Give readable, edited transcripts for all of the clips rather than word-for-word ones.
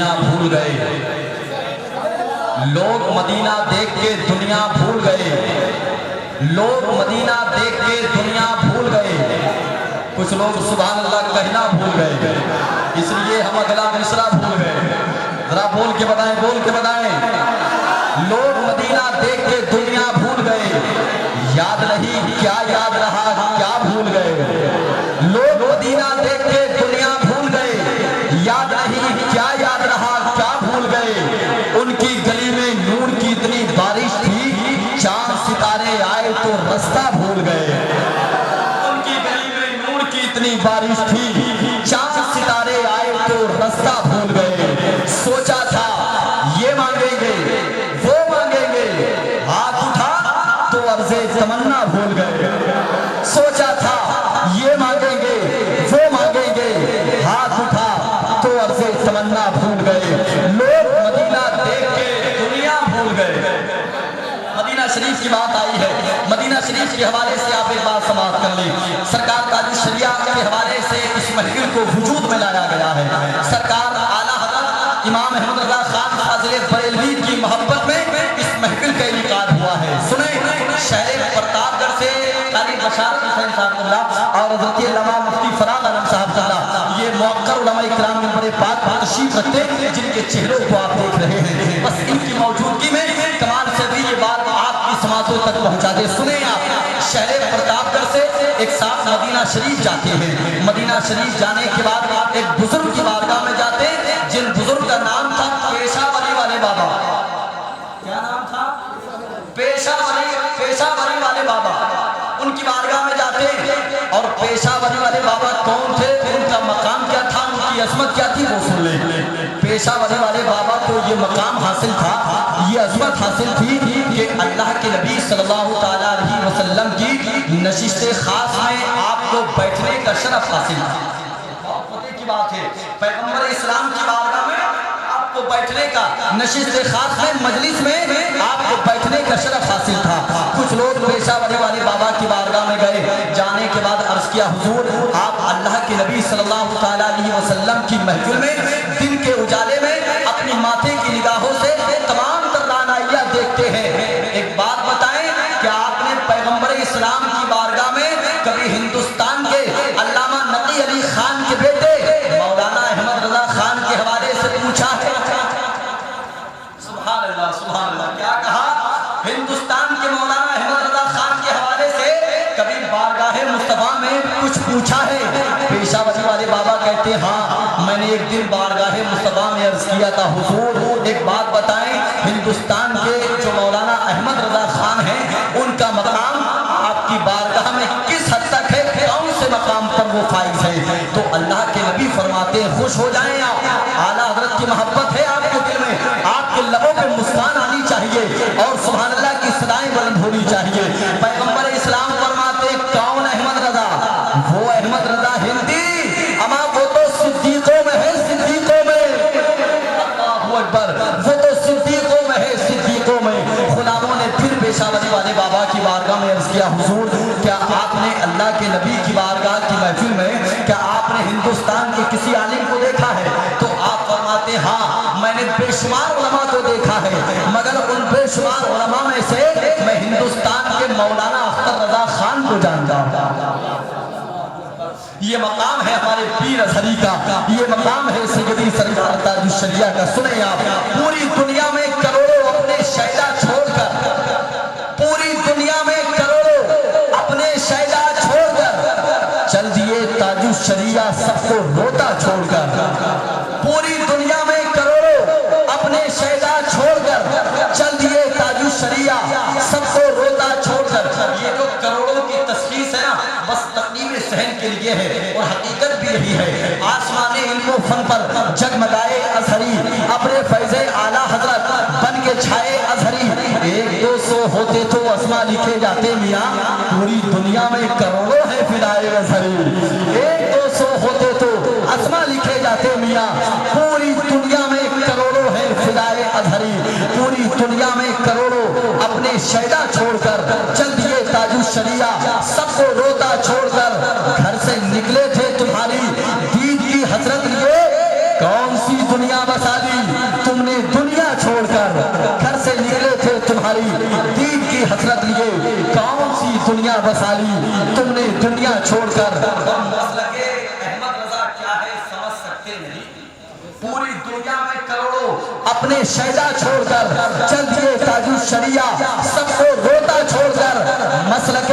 مدینہ بھول گئے، لوگ مدینہ دیکھ کے دنیا بھول گئے، لوگ مدینہ دیکھ کے دنیا بھول گئے، کچھ لوگ سبحان اللہ کہنا بھول گئے، اس لیے ہم اگلا مصرع بھول گئے۔ ذرا بول کے بتائیں، بول کے بتائیں۔ لوگ مدینہ دیکھ کے دنیا بھول گئے، یاد نہیں کیا یاد رہا کیا بھول گئے۔ لوگ مدینہ دیکھ کے دنیا بھول گئے، یاد نہیں کیا یاد رہا کیا بھول گئے۔ ان کی گلی میں نور کی اتنی بارش تھی، چاند ستارے آئے تو رستہ بھول گئے۔ ان کی گلی میں نور کی اتنی بارش تھی، چاند ستارے آئے تو رستہ بھول گئے۔ سوچا تھا یہ مانگیں گے وہ مانگیں گے، ہاتھ اٹھا تو عرض تمنا بھول گئے۔ سوچا تھا یہ مانگیں گے وہ مانگیں گے، ہاتھ اٹھا تو عرض تمنا بھول گئے۔ لوگ مدینہ دیکھ کے دنیا بھول گئے۔ مدینہ شریف کی بات آئی ہے، مدینہ شریف کے حوالے سے آپ ایک بات سماعت کر لیں۔ سرکار تاج الشریعہ کے حوالے سے اس محفل کو وجود میں لایا گیا ہے۔ سرکار اعلیٰ حضرت امام احمد رضا خان فاضل بریلوی کی محبت میں اس محفل کا انعقاد ہوا ہے۔ سنیں، شہر پرتاپ گڑھ سے قاری بشارت حسین صاحب اللہ اور حضرت علامہ مفتی فراغ عالم صاحب اللہ، یہ موقر علماء اکرام منبر پاک پر تشریف رکھتے ہیں، جن کے چہروں کو آپ دیکھ رہے ہیں۔ بس ان کی موجودگی میں کمال سے بھی یہ بات آپ کی سماعتوں تک پہنچا دے۔ سنیں آپ، شہر پرتاپ گڑھ سے ایک ساتھ مدینہ شریف جاتے ہیں۔ مدینہ شریف جانے کے بعد ایک بزرگ کی بارگاہ میں جاتے ہیں، جن بزرگ کا نام تھا پیشہ ولی والے بابا۔ کیا نام تھا؟ پیشہ ولی والے بابا۔ ان کی بارگاہ میں جاتے ہیں، اور پیشہ ولی والے بابا کون تھے، ان کا مقام کیا تھا، ان کی عظمت کیا تھی، وہ سن لیں۔ پیشہ ولی والے بابا کو یہ مقام حاصل تھا، یہ عظمت حاصل تھی کہ اللہ کے نبی صلی اللہ تعالیٰ علیہ وسلم کی نشست خاص میں آپ کو بیٹھنے کا شرف حاصل تھا۔ بہت پتے کی بات ہے، پیغمبر اسلام کی بارگاہ میں آپ کو بیٹھنے کا، نشست خاص میں مجلس میں آپ کو بیٹھنے کا شرف حاصل تھا۔ کچھ لوگ پیشہ ولی والے بابا کی بارگاہ میں گئے، جانے کے بعد عرض کیا حضور آپ اللہ کے نبی صلی اللہ تعالیٰ علیہ وسلم کی محفل میں دن کے اجالے میں اپنی ماتھے کی نگاہوں سے تمام تر رعنائیاں دیکھتے ہیں، ایک بات بتائیں کہ آپ نے پیغمبر اسلام کی بارگاہ میں کبھی ہندوستان کے علامہ نقی علی خان کے بیٹے مولانا احمد رضا خان کے حوالے سے پوچھا ہے؟ سبحان اللہ، سبحان اللہ، کیا کہا؟ ہندوستان کے مولانا احمد رضا خان کے حوالے سے کبھی بارگاہ مصطفیٰ میں کچھ پوچھا ہے؟ پیشہ ولی والے بابا کہتے ہیں ہاں، میں نے ایک دن بارگاہ مصطفیٰ میں عرض کیا تھا حضور ایک بات بتائیں، ہندوستان کے جو مولانا احمد رضا خان ہیں ان کا مقام آپ کی بارگاہ میں کس حد تک ہے، کون سے مقام پر وہ فائز ہے؟ تو اللہ کے نبی فرماتے ہیں خوش ہو جائیں آپ، اعلیٰ حضرت کی محبت ہے آپ کے دل میں، آپ کے لبوں پہ مسکان آنی چاہیے اور سبحان اللہ کی صدائیں بلند ہونی چاہیے۔ پیغمبر اسلام فرماتے کون احمد رضا؟ وہ احمد رضا ہندی، اما وہ تو صدیقوں میں ہے، صدیقوں میں، اللہ اکبر، وہ تو صدیقوں میں ہے، صدیقوں میں۔ غلاموں نے پھر پیشہ ولی والے بابا کی بارگاہ میں عرض کیا حضور کیا آپ نے اللہ کے نبی کی بارگاہ کی محفل میں کیا آپ نے ہندوستان کے کسی عالم کو دیکھا ہے؟ تو آپ فرماتے ہاں میں نے بے شمار علماء کو دیکھا ہے، مگر ان بے شمار علماء میں سے میں ہندوستان کے مولانا اختر رضا خان کو جانتا ہوں۔ یہ مقام ہے ہمارے پیر ازہری کا، یہ مقام ہے سیدی سرکار تاج الشریعہ کا۔ سنیں آپ، پوری دنیا میں کروڑوں اپنے شہدہ چھوڑ کر، پوری دنیا میں کروڑوں اپنے شہدہ چھوڑ کر چل دیے تاج الشریعہ سب کو روتا چھوڑ کر، پوری دنیا میں کروڑوں اپنے شہدہ چھوڑ کر چل دیے تاج الشریعہ سب کو روتا چھوڑ کر۔ یہ جو کروڑوں کی تشخیص ہے نا بس تقدیر صحن کے لیے ہے اور حقیقت بھی یہی ہے۔ آسمان علم و فن پر جگمگائے ازہری، اپنے فیض اعلیٰ حضرت بن کے چھائے ازہری، ایک دو سو ہوتے تو اسما لکھے جاتے میاں، پوری دنیا میں کروڑوں ہیں فدائے ازہری، ایک دو سو ہوتے تو اسما لکھے جاتے میاں، پوری دنیا میں کروڑوں ہیں فدائے ازہری، پوری دنیا میں کروڑوں اپنے شہدہ چھوڑ کر چل دیے تاج الشریعہ سب کو روتا چھوڑ کر، گھر سے نکلے تھے تمہاری دید کی حسرت لیے، کون سی دنیا بسا دی، دنیا بسا لی تم نے دنیا چھوڑ کر۔ مسلک احمد رضا کیا ہے سمجھ سکتے نہیں، پوری دنیا میں کروڑوں اپنے شہدا چھوڑ کر چل دیے تاج الشریعہ، سب کو روتا چھوڑ کر۔ مسلک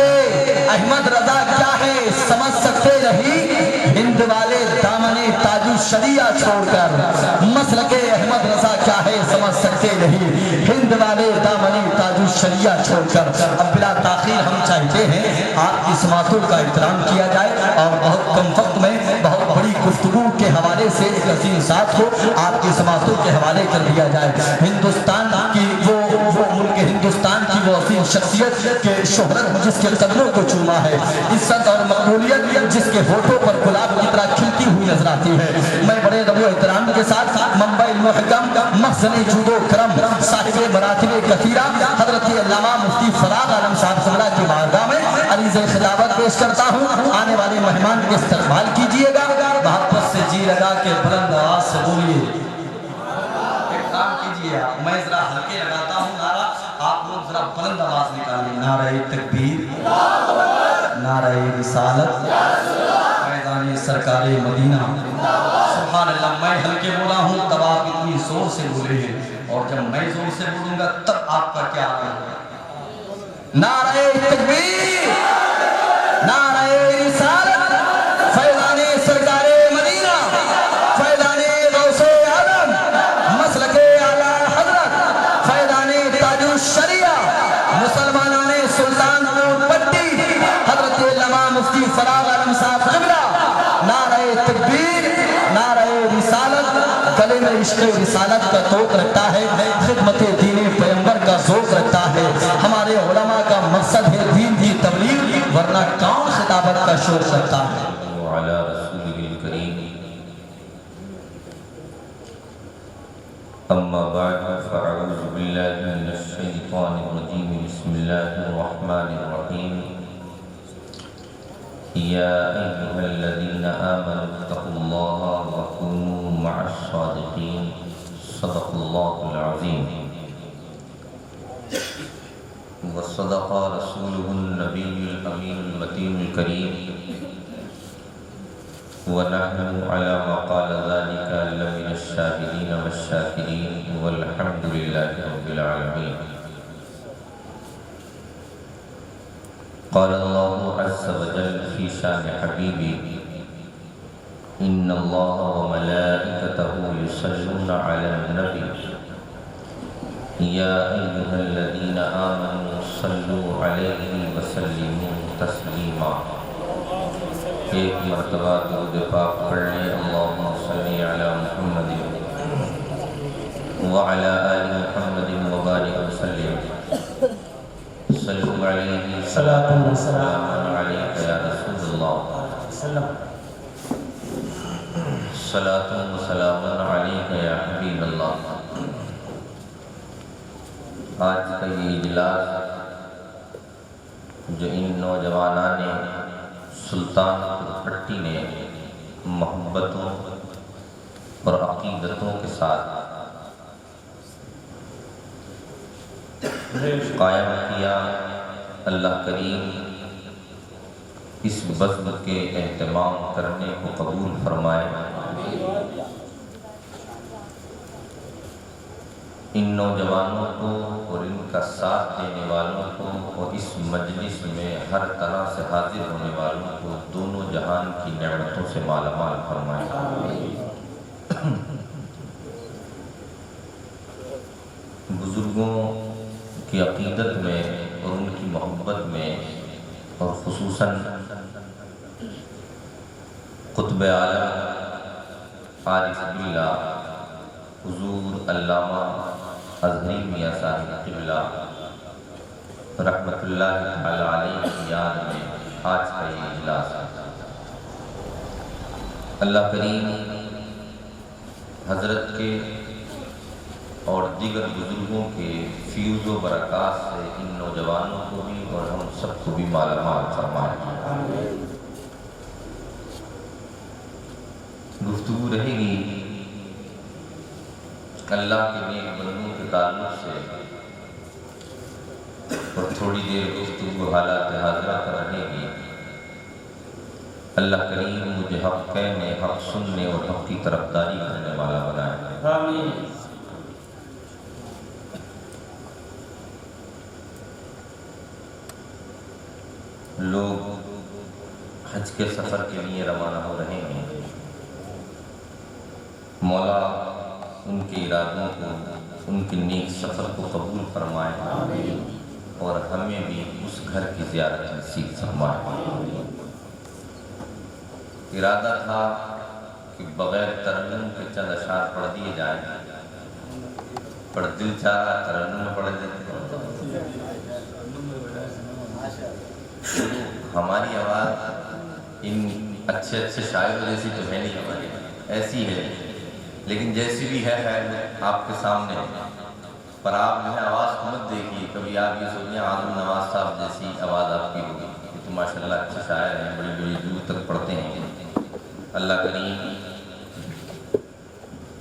احمد رضا کیا ہے سمجھ سکتے نہیں، ہند والے دامن تاج الشریعہ چھوڑ کر۔ مسلک احمد رضا کیا ہے سمجھ سکتے نہیں، ہند والے دامن تاج الشریعہ چھوڑ کر۔ اب بلا تاخیر ہم چاہتے ہیں آپ کی سماعتوں کا احترام کیا جائے اور بہت کم وقت میں بہت بڑی گفتگو کے حوالے سے ایک عظیم ساتھ کو آپ کی سماعتوں کے حوالے کر دیا جائے۔ ہندوستان کی وہ ملک ہندوستان کی وہ عظیم شخصیت کے شہرت جس کے قدموں کو چوما ہے، عزت اور مقبولیت جس کے ہونٹوں پر گلاب کی طرح کھلتی ہوئی نظر آتی ہے، میں بڑے ادب و احترام کے ساتھ منبع المحکم مخزن جود و کرم صاحب مراتب کثیرہ حضرت علامہ مفتی فراغ عالم صاحب قبلہ کی بارگاہ میں عریض خطابت پیش کرتا ہوں۔ آنے والے مہمان کے استقبال کیجئے گا، محبت سے جی لگا کے بلند آواز سے بولیے۔ ایک کام کیجئے، میں ذرا ہلکے لگاتا ہوں نعرہ، آپ لوگ ذرا بلند آواز نکالیں۔ نعرہ تکبیر، نعرہ رسالت، فیضان سرکار مدینہ۔ سبحان اللہ، میں ہلکے بولا ہوں تب آپ اتنی زور سے بولے ہیں، اور جب میں زور سے بولوں گا تب آپ کا کیا ہوگا؟ نعرہ تکبیر، نعرہ رسالت، فیضان سرکار مدینہ، فیضان غوث اعظم، مسلک اعلی حضرت، فیضان تاج الشریعہ، مسلمانان سلطان پور پٹی، حضرت علامہ مفتی فراغ عالم صاحب قبلہ۔ نعرہ تکبیر، نعرہ رسالت، گلے میں عشق رسالت کا توق رکھتا ہے، خدمت دین پیغمبر کا ذوق رکھتا ہے۔ ہمارے علماء کا مقصد ہے دین کی تبلیغ، ورنہ کون خطابت کا شوق رکھتا ہے؟ وعلى رسوله الكريم أما بعد فأعوذ بالله من الشيطان الرجيم بسم الله الرحمن الرحيم يا أيها الذين آمنوا اتقوا الله وكونوا مع الصادقين صدق الله العظيم وصدق رسوله النبي الأمين المتين الكريم ونحن على ما قال ذلك لمن الشاهدين والشاكرين والحمد لله رب العالمين قال الله عز وجل في شان حبيبي إن الله وملائكته يصلون على النبي يا أيها الذين آمنوا صلوا عليه وسلموا تسليما ایک مرتبہ درود پاک پڑھیں، اللہم صلی علی محمد وعلی آل محمد وبارک وسلم صلو علیہ صلاة و سلام علیک یا رسول اللہ صلاة و سلام علیک یا حبیب اللہ۔ آج کا یہ اجلاس جو ان نوجوانان سلطان پٹی نے محبتوں اور عقیدتوں کے ساتھ قائم کیا، اللہ کریم اس بزم کے اہتمام کرنے کو قبول فرمائے۔ ان نوجوانوں کو اور ان کا ساتھ دینے والوں کو اور اس مجلس میں ہر طرح سے حاضر ہونے والوں کو دونوں جہان کی نعمتوں سے مالا مال فرمائے۔ بزرگوں کی عقیدت میں اور ان کی محبت میں اور خصوصاً قطب عالم عارف باللہ حضور علامہ اظہری میاں صاحب قبلہ رحمت اللہ تعالی علیہ کی یاد میں آج کا یہ اجلاس ہے۔ اللہ کریم حضرت کے اور دیگر بزرگوں کے فیوز و برکات سے ان نوجوانوں کو بھی اور ہم سب کو بھی مالا مال فرمائے۔ گفتگو رہے گی اللہ کے نیک بندوں کے تعلق سے اور تھوڑی دیر گفتگو حالات حاضرہ پر رہے گی۔ اللہ کریم مجھے حق کہنے، حق سننے اور حق کی طرفداری کرنے والا بنائے۔ آمین۔ لوگ حج کے سفر کے لیے روانہ ہو رہے ہیں۔ مولا ان کے ارادوں کو، ان کے نیک سفر کو قبول فرمائے اور ہمیں بھی اس گھر کی زیارت نصیب فرمائے۔ ارادہ تھا کہ بغیر ترنم کے چند اشعار پڑھ دیے جائیں، پر دل چاہ رہا ترنم میں پڑھ دیتے۔ ہماری آواز ان اچھے اچھے شاعروں جیسی تو ہے نہیں، ہماری ایسی ہے، لیکن جیسی بھی ہے آپ کے سامنے۔ پر آپ جو ہے آواز کو مت دیکھیے، کبھی آپ یہ سوچیں اعظم نواز صاحب جیسی آواز آپ کی ہوگی، کہ تو ماشاء اللہ اچھے شاعر ہیں، بڑی بڑی دور تک پڑھتے ہیں۔ اللہ کریم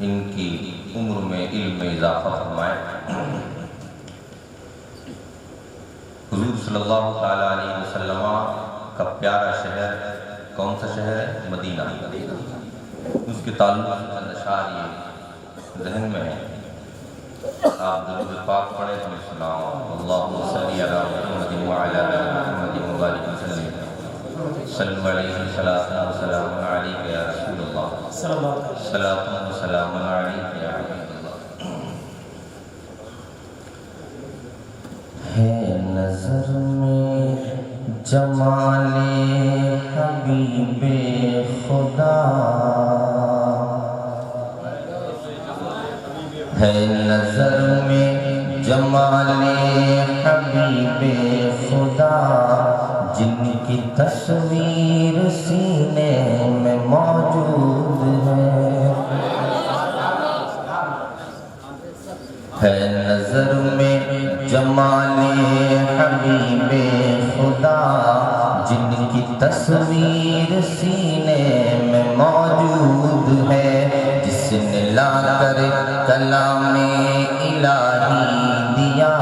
ان کی عمر میں علم میں اضافہ فرمائے۔ حضور صلی اللہ تعالیٰ علیہ وسلم کا پیارا شہر کون سا شہر ہے؟ مدینہ۔ اس کے تعلق سے چند اشعار یہ ذہن میں ہے، آپ درود پاک پڑھیں ہم سناؤ۔ اللہم صلی علی محمد وعلی آل محمد وبارک وسلم، صلو علیہ صلاۃ و سلام علیک یا رسول اللہ، صلاۃ و سلام علیک یا حبیب اللہ۔ ہے نظر میں جمال حبیب خدا، ہے نظر میں جمال حبیب خدا، جن کی تصویر سینے میں موجود ہے نظر میں جمال حبیب خدا، جن کی تصویر سینے میں موجود ہے، جس نے لا کر کلام الہی دیا،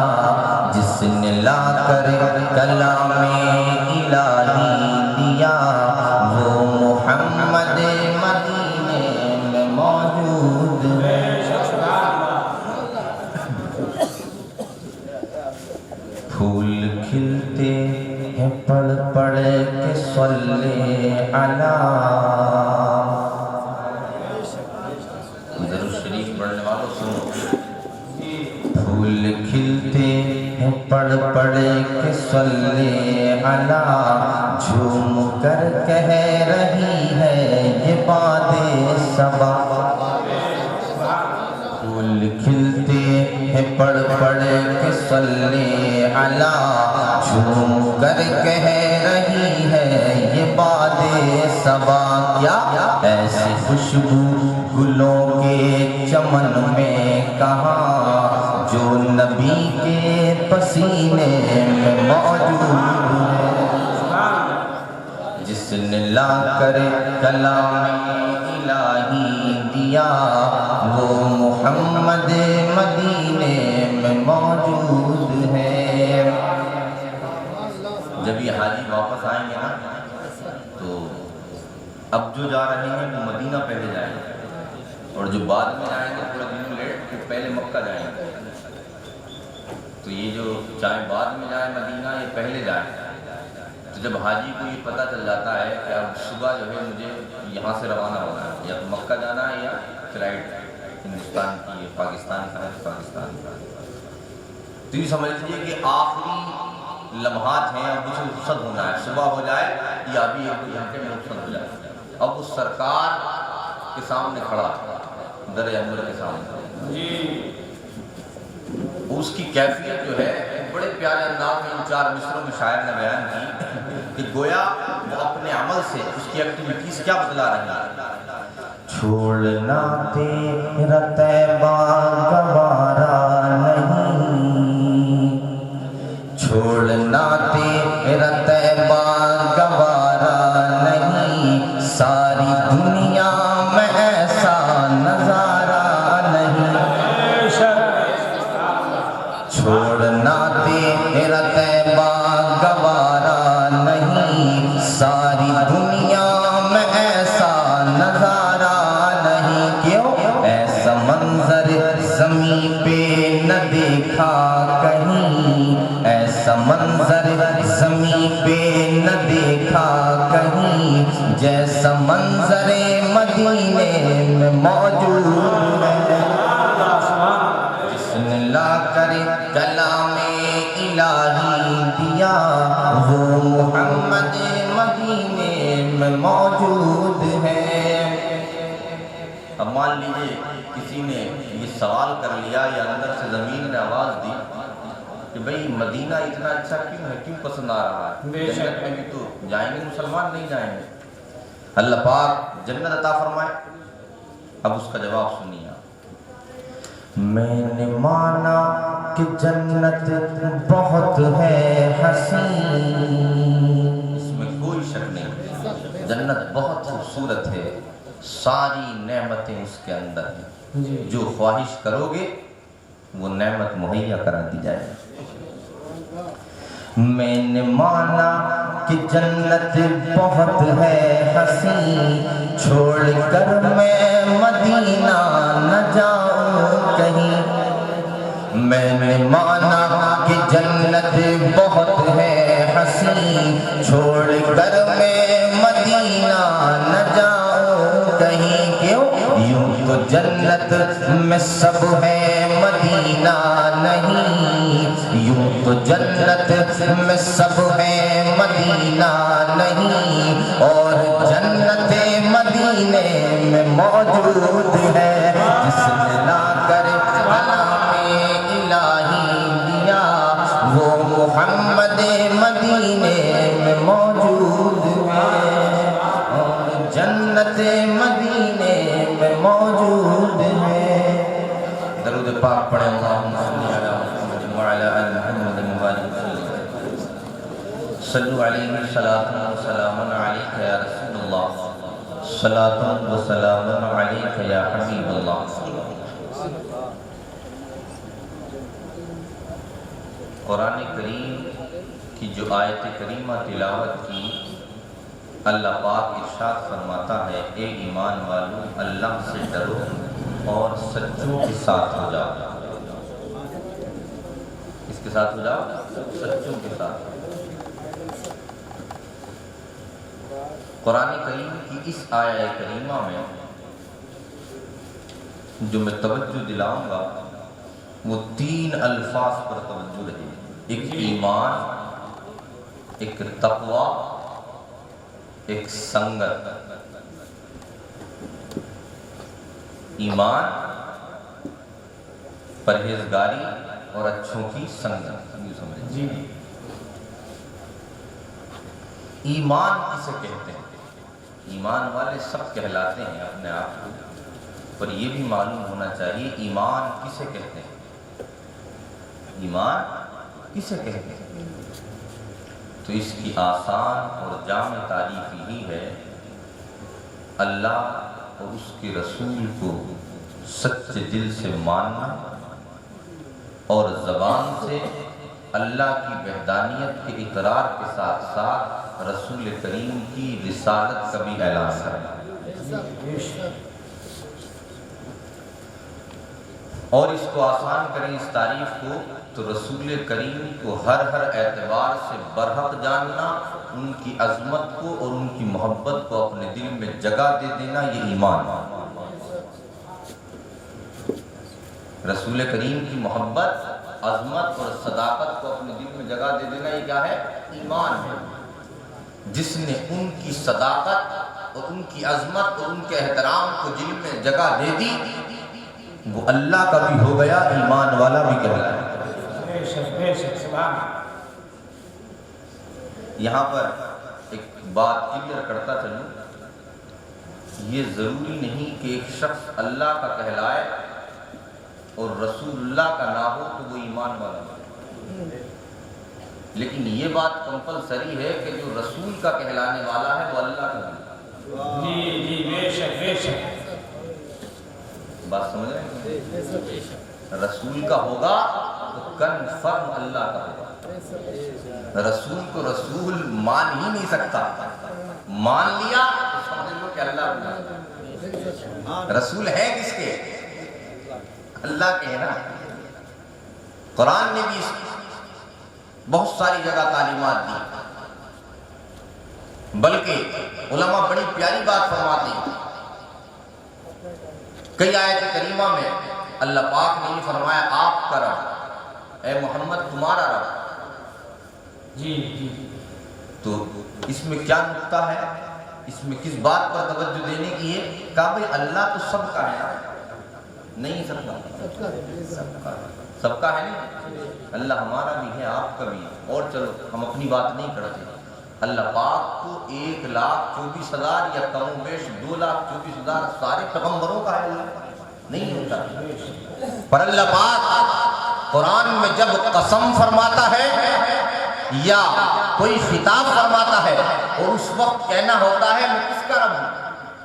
جس نے لا کر کلام الہی دیا، وہ محمد مدینے میں موجود ہے۔ پھول کھلتے ہیں پڑھ پڑھ کے صلی علی، درود شریف پڑھنے والوں سنو۔ پھول کھلتے ہیں پڑھ پڑھ کے صلی علی، جھوم کر کہہ رہی ہے یہ باد صبا۔ پھول کھلتے ہیں پڑھ پڑھ کے صلی علی، جھوم کر کہہ رہی ہے یہ باد صبا۔ کیا ایسی خوشبو گلوں کے چمن میں کہاں، جو نبی کے پسینے میں موجود ہے، جس نے لا کر کلام الہی دیا، وہ محمد مدینے میں موجود ہے۔ جب یہ حاجی واپس آئیں گے نا تو اب جو جا رہے ہیں وہ مدینہ پہلے جائیں گے، اور جو بعد میں جائیں گے تھوڑا دنوں لیٹ وہ پہلے مکہ جائیں گے۔ تو یہ جو چاہے بعد میں جائیں مدینہ یہ پہلے جائیں، تو جب حاجی کو یہ پتہ چل جاتا ہے کہ اب صبح جو ہے مجھے یہاں سے روانہ ہونا ہے، یا تو مکہ جانا ہے یا فلائٹ ہندوستان کی، پاکستان کا ہے پاکستان کا، تو یہ سمجھ لیجیے کہ آخری لمحات ہیں، اب اسے رخصت ہونا ہے، صبح ہو جائے یا ابھی ایک دو گھنٹے میں رخصت ہو جائے۔ اب اس سرکار کے سامنے کھڑا، در انور کے سامنے جی، اس کی کیفیت جو ہے بڑے پیارے انداز میں ان 4 مصروں میں شاعر نے بیان کی کہ گویا وہ اپنے عمل سے اس کی ایکٹیویٹیز کیا بتلا رہا ہے۔ چھوڑنا تیرا طیبہ گوارا نہیں، چھوڑنا تیرا طیبہ گوارا نہیں، ساری دنیا میں ایسا نظارہ نہیں، چھوڑنا تیرا زمین پہ نہ دیکھا کہیں، ایسا منظر زمین پہ نہ دیکھا کہیں، جیسا منظر مدینے میں موجود ہے۔ جس نے لا کر کلام الہی دیا، وہ محمد مدینے میں موجود ہے۔ اب مان لیجئے کسی نے یہ سوال کر لیا یا اندر سے زمین نے آواز دی کہ بھئی مدینہ اتنا اچھا کیوں ہے، کیوں پسند آ رہا ہے، جنت میں بھی تو جائیں گے مسلمان نہیں جائیں گے، اللہ پاک جنت عطا فرمائے۔ اب اس کا جواب سنیے آپ۔ میں نے مانا کہ جنت بہت ہے حسین، اس میں کوئی شک نہیں، جنت بہت خوبصورت ہے، ساری نعمتیں اس کے اندر ہیں، جو خواہش کرو گے وہ نعمت مہیا کرا دی جائے گی۔ میں نے مانا کہ جنت بہت ہے حسین، چھوڑ کر میں مدینہ نہ جاؤں کہیں۔ میں نے مانا کہ جنت بہت ہے حسین، چھوڑ کر میں مدینہ نہ جاؤں کہیں۔ کیوں؟ یوں تو جنت میں سب ہے مدینہ نہیں، یوں تو جنت میں سب ہے مدینہ نہیں، اور جنت مدینے میں موجود ہے۔ جس نے لا کر کلام الہی دیا، وہ محمد مدینے میں موجود ہے، اور جنت مدینے میں موجود ہے۔ درود پاک پڑھیں، اللہم صلی علی محمد وعلی آل محمد وبارک وسلم۔ صلو علیہ صلاۃ و سلام علیک یا رسول اللہ، صلاۃ و سلام علیک یا حبیب اللہ۔ قرآن کریم کی جو آیت کریمہ تلاوت کی، اللہ پاک ارشاد فرماتا ہے، اے ایمان والو اللہ سے ڈرو اور سچوں کے ساتھ ہو جاؤ۔ کس کے ساتھ ہو جاؤ؟ سچوں کے ساتھ۔ قرآن کریم کی اس آیہ کریمہ میں جو میں توجہ دلاؤں گا وہ 3 الفاظ پر توجہ رہے، ایک ایمان، ایک تقوی، ایک سنگت۔ ایمان، پرہیزگاری اور اچھوں کی سنگت، یہ سمجھیں۔ ایمان کسے کہتے ہیں؟ ایمان والے سب کہلاتے ہیں اپنے آپ کو، پر یہ بھی معلوم ہونا چاہیے ایمان کسے کہتے ہیں، ایمان کسے کہتے ہیں؟ تو اس کی آسان اور جامع تعریف یہی ہے، اللہ اور اس کے رسول کو سچے دل سے ماننا اور زبان سے اللہ کی وحدانیت کے اقرار کے ساتھ ساتھ رسول کریم کی رسالت کا بھی اعلان کرنا، اور اس کو آسان کریں اس تعریف کو تو رسول کریم کو ہر اعتبار سے برحق جاننا، ان کی عظمت کو اور ان کی محبت کو اپنے دل میں جگہ دے دینا، یہ ایمان۔ رسول کریم کی محبت، عظمت اور صداقت کو اپنے دل میں جگہ دے دینا، یہ کیا ہے؟ ایمان ہے۔ جس نے ان کی صداقت اور ان کی عظمت اور ان کے احترام کو دل میں جگہ دے دی، وہ اللہ کا بھی ہو گیا، ایمان والا بھی کہلایا۔ یہاں پر ایک بات کلیئر کرتا چلوں، یہ ضروری نہیں کہ ایک شخص اللہ کا کہلائے اور رسول اللہ کا نہ ہو تو وہ ایمان والا ہو، لیکن یہ بات کمپلسری ہے کہ جو رسول کا کہلانے والا ہے وہ اللہ کا بھی۔ جی بے شک بے شک، بات سمجھ رہے ہیں؟ رسول کا ہوگا تو کنفرم اللہ کا ہوگا۔ رسول کو رسول مان ہی نہیں سکتا، مان لیا تو سمجھ لو کہ اللہ کا رسول ہے کس کے؟ اللہ کے ہیں نا. قرآن نے بھی بہت ساری جگہ تعلیمات دی، بلکہ علماء بڑی پیاری بات فرماتے ہیں. کئی آیت کریمہ میں اللہ پاک نے یہ فرمایا آپ کا رب، اے محمد تمہارا رب. جی جی. تو اس میں کیا نقطہ ہے، اس میں کس بات پر توجہ دینے کی ہے؟ کہا بھئی اللہ تو سب کا ہے، نہیں سب کا ہے نہیں. اللہ ہمارا بھی ہے، آپ کا بھی ہے. اور چلو ہم اپنی بات نہیں کرتے، اللہ پاک کو 1,24,000 یا کم و بیش 2,24,000 سارے پیغمبروں کا ہے، اللہ نہیں ہوتا. پر اللہ پاک قرآن میں جب قسم فرماتا ہے یا کوئی خطاب فرماتا ہے اور اس وقت کہنا ہوتا ہے میں کس کا رب ہوں،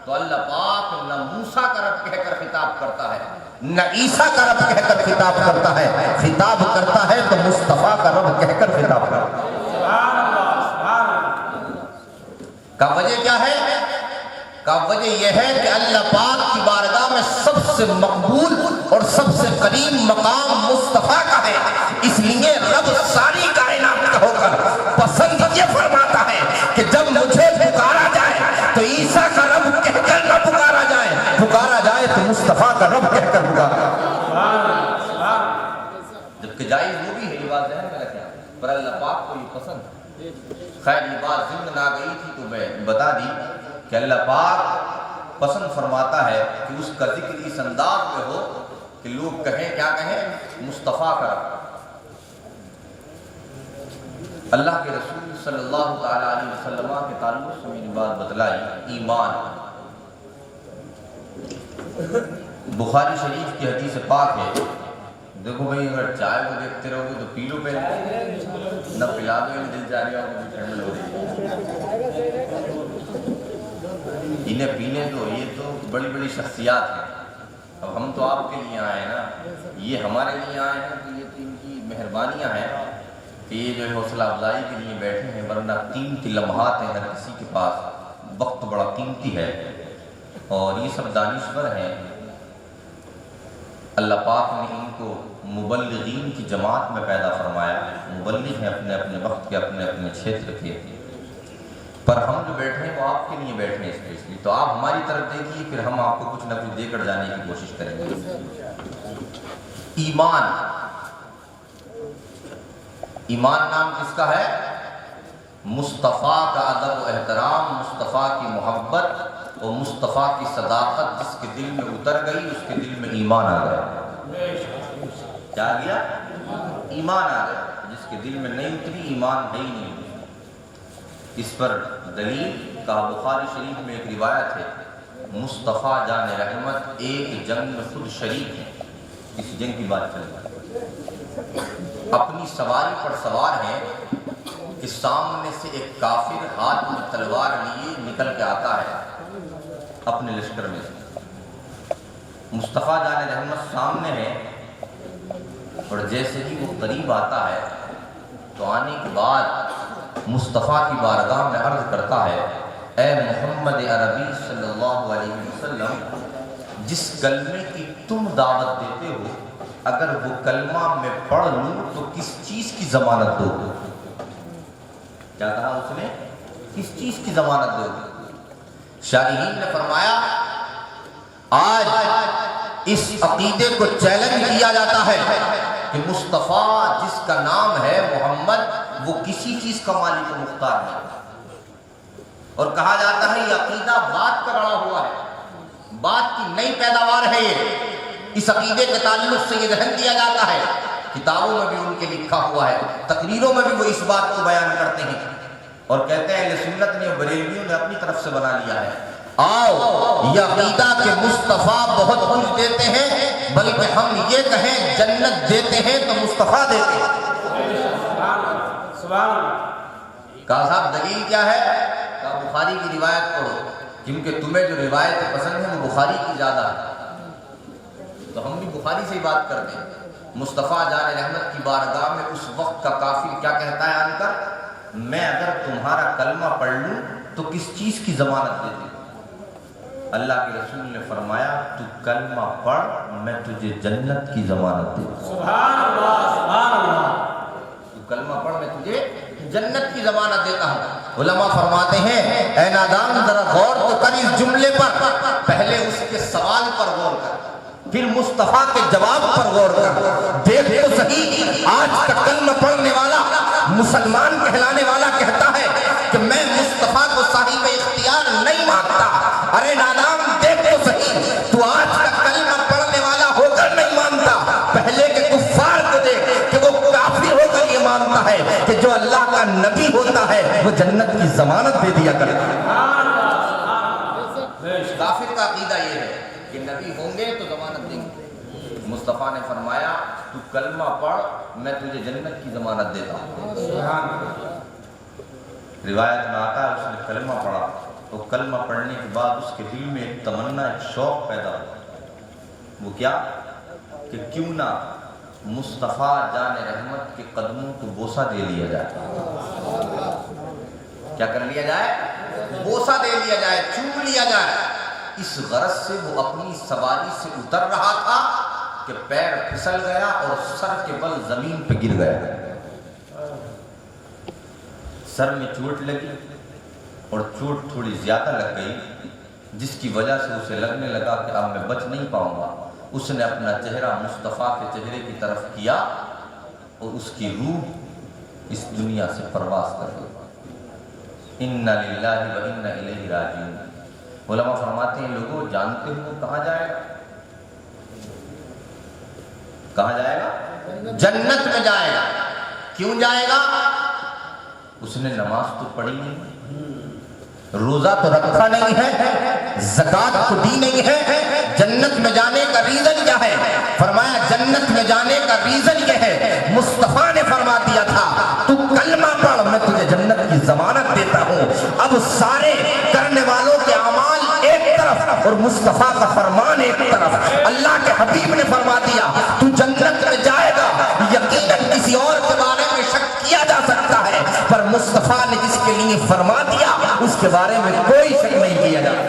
تو اللہ پاک نہ موسیٰ کا رب کہہ کر خطاب کرتا ہے، نہ عیسیٰ کا رب کہہ کر خطاب کرتا ہے. خطاب کرتا ہے تو مصطفیٰ کا رب کہہ کر خطاب کرتا ہے. سبحان اللہ سبحان اللہ. کا وجہ کیا ہے؟ کا وجہ یہ ہے کہ اللہ پاک کی بارگاہ میں سب سے مقبول اور سب سے قریب مقام مصطفیٰ کا ہے. اس لیے رب ساری کائنات کا ہو کر پسند یہ فرماتا ہے کہ جب مجھے پکارا جائے تو عیسیٰ کا رب کہہ کر نہ پکارا جائے، پکارا جائے تو مصطفیٰ کا رب کہہ کر پکارا. جبکہ جائز وہ بھی ہے، یہ بات ذہن میں رکھیں، پر اللہ پاک کو یہ پسند. خیر یہ بات ذہن نہ گئی تھی تو میں بتا دی کہ اللہ پاک پسند فرماتا ہے کہ اس کا ذکر اس انداز میں ہو کہ لوگ کہیں، کیا کہیں؟ مصطفیٰ کا رب. اللہ کے رسول صلی اللہ تعالیٰ علیہ وسلم کے تعلق سے میری بات بتلائی. ایمان، بخاری شریف کی حدیث پاک ہے. دیکھو بھئی اگر چائے کو دیکھتے رہو گے تو پی لو پہلے، نہ پلا دو دل جا رہی ہو ٹھنڈ ہو رہی ہے. انہیں پینے دو، یہ تو بڑی بڑی شخصیات ہیں. اب ہم تو آپ کے لیے آئے ہیں نا، یہ ہمارے لیے آئے ہیں تو یہ تو ان کی مہربانیاں ہیں کہ یہ جو حوصلہ افزائی کے لیے بیٹھے ہیں. ورنہ قیمتی لمحات ہیں ہر کسی کے پاس، وقت بڑا قیمتی ہے اور یہ سب دانشور ہیں. اللہ پاک نے ان کو مبلغین کی جماعت میں پیدا فرمایا. مبلغ ہیں اپنے اپنے وقت کے، اپنے اپنے چھیتر کے. پر ہم جو بیٹھے ہیں وہ آپ کے لیے بیٹھے ہیں اسپیشلی. تو آپ ہماری طرف دیکھیے، پھر ہم آپ کو کچھ نہ کچھ دے کر جانے کی کوشش کریں گے. ایمان، ایمان نام کس کا ہے؟ مصطفیٰ کا ادب و احترام، مصطفیٰ کی محبت اور مصطفیٰ کی صداقت جس کے دل میں اتر گئی اس کے دل میں ایمان آ گیا. کیا آ گیا؟ ایمان آ گیا. جس کے دل میں نہیں اتری ایمان ہے ہی نہیں. اس پر دلیل کہا بخاری شریف میں ایک روایت ہے، مصطفیٰ جان رحمت ایک جنگ میں خود شریک ہیں. اس جنگ کی بات چل رہی ہے. اپنی سواری پر سوار ہیں کہ سامنے سے ایک کافر ہاتھ میں تلوار لیے نکل کے آتا ہے اپنے لشکر میں سے. مصطفیٰ جان رحمت سامنے ہے اور جیسے ہی وہ قریب آتا ہے تو آنے کے بعد مصطفیٰ کی بارگاہ میں عرض کرتا ہے، اے محمد عربی صلی اللہ علیہ وسلم، جس کلمے کی تم دعوت دیتے ہو اگر وہ کلمہ میں پڑھ لوں تو کس چیز کی ضمانت دو گے؟ کیا کہا اس نے؟ کس چیز کی ضمانت دو گے؟ شارحین نے فرمایا آج اس عقیدے کو چیلنج کیا جاتا ہے کہ مصطفیٰ جس کا نام ہے محمد وہ کسی چیز کا مالک و مختار نہیں، اور کہا جاتا ہے یہ عقیدہ بات کا بڑا ہوا ہے، بات کی نئی پیداوار ہے. یہ اس عقیدے کے تعلق سے یہ ذہن دیا جاتا ہے، کتابوں میں بھی ان کے لکھا ہوا ہے، تقریروں میں بھی وہ اس بات کو بیان کرتے ہیں اور کہتے ہیں اہل سنت نے بریلویوں نے اپنی طرف سے بنا لیا ہے. آؤ یہ عقیدہ کہ مصطفیٰ بہت کچھ دیتے ہیں، بلکہ ہم یہ کہیں جنت دیتے ہیں تو مصطفیٰ دیتے ہیں. کہا صاحب دلیل کیا ہے؟ کہا بخاری کی روایت پڑھو، کیونکہ تمہیں جو روایت پسند ہے وہ بخاری کی زیادہ ہے. تو ہم بھی بخاری سے ہی بات کرتے ہیں. مصطفیٰ جان رحمت کی بارگاہ میں اس وقت کا کافر کیا کہتا ہے آن کر، میں اگر تمہارا کلمہ پڑھ لوں تو کس چیز کی ضمانت دیتے؟ اللہ کے رسول نے فرمایا تو کلمہ پڑھ میں تجھے جنت کی ضمانت دیتا ہوں۔ سبحان اللہ سبحان اللہ۔ تو کلمہ پڑھ میں تجھے جنت کی ضمانت دیتا ہوں۔ علماء فرماتے ہیں اے نادان ذرا غور تو کر اس جملے پر، پہلے اس کے سوال پر غور کر، پھر مصطفیٰ کے جواب پر غور کر۔ دیکھ تو صحیح آج کا کلمہ پڑھنے والا مسلمان کہلانے والا کہتا ہے کہ میں مصطفیٰ کو صاحب اختیار نہیں مانتا۔ ارے نادان دیکھ تو صحیح تو آج کا کلمہ پڑھنے والا ہو کر نہیں مانتا، پہلے کے کفار کو دیکھ کہ وہ کافر ہو کر یہ مانتا ہے کہ جو اللہ کا نبی ہوتا ہے وہ جنت کی ضمانت دے دیا کرتا ہے۔ کافر کا عقیدہ یہ ہے کہ نبی ہوں گے تو ضمانت دیں گے۔ مصطفیٰ نے فرمایا تو کلمہ پڑھ میں تجھے جنت کی ضمانت دیتا ہوں۔ روایت میں آتا ہے اس نے کلمہ پڑھا تو کلمہ پڑھنے کے بعد اس کے دل میں ایک تمنا، ایک شوق پیدا ہوا۔ وہ کیا کہ کیوں نہ مصطفیٰ جان رحمت کے قدموں کو بوسہ دے لیا جائے۔ کیا کر لیا جائے؟ بوسہ دے لیا جائے، چوم لیا جائے۔ اس غرض سے وہ اپنی سواری سے اتر رہا تھا کہ پیر پھسل گیا اور سر کے بل زمین پہ گر گیا۔ سر میں چوٹ لگی اور چوٹ تھوڑی زیادہ لگ گئی، جس کی وجہ سے اسے لگنے لگا کہ اب میں بچ نہیں پاؤں گا۔ اس نے اپنا چہرہ مصطفیٰ کے چہرے کی طرف کیا اور اس کی روح اس دنیا سے پرواز کر گئی۔ اِنَّا لِلَّهِ وَإِنَّا إِلَيْهِ رَاجِعُونَ۔ علماء فرماتے ہیں لوگوں جانتے ہو کہاں جائے گا؟ کہاں جائے گا؟ جنت میں جائے گا۔ کیوں جائے گا؟ اس نے نماز تو پڑھی نہیں، روزہ تو رکھا نہیں ہے، زکوٰۃ تو دی نہیں ہے۔ جنت میں جانے کا ریزن کیا ہے؟ فرمایا جنت میں جانے کا ریزن یہ ہے، مصطفیٰ نے فرما دیا تھا تو کلمہ پڑھ میں تجھے جنت کی ضمانت دیتا ہوں۔ اب سارے کرنے والوں کے اعمال ایک طرف اور مصطفیٰ کا فرمان ایک طرف۔ اللہ کے حبیب نے فرما دیا تو جنت میں جائے گا۔ یقیناً کسی اور کے بارے میں شک کیا جا سکتا ہے، پر مصطفیٰ نے جس کے لیے فرما دیا اس کے بارے میں کوئی شک نہیں کیا جاتا۔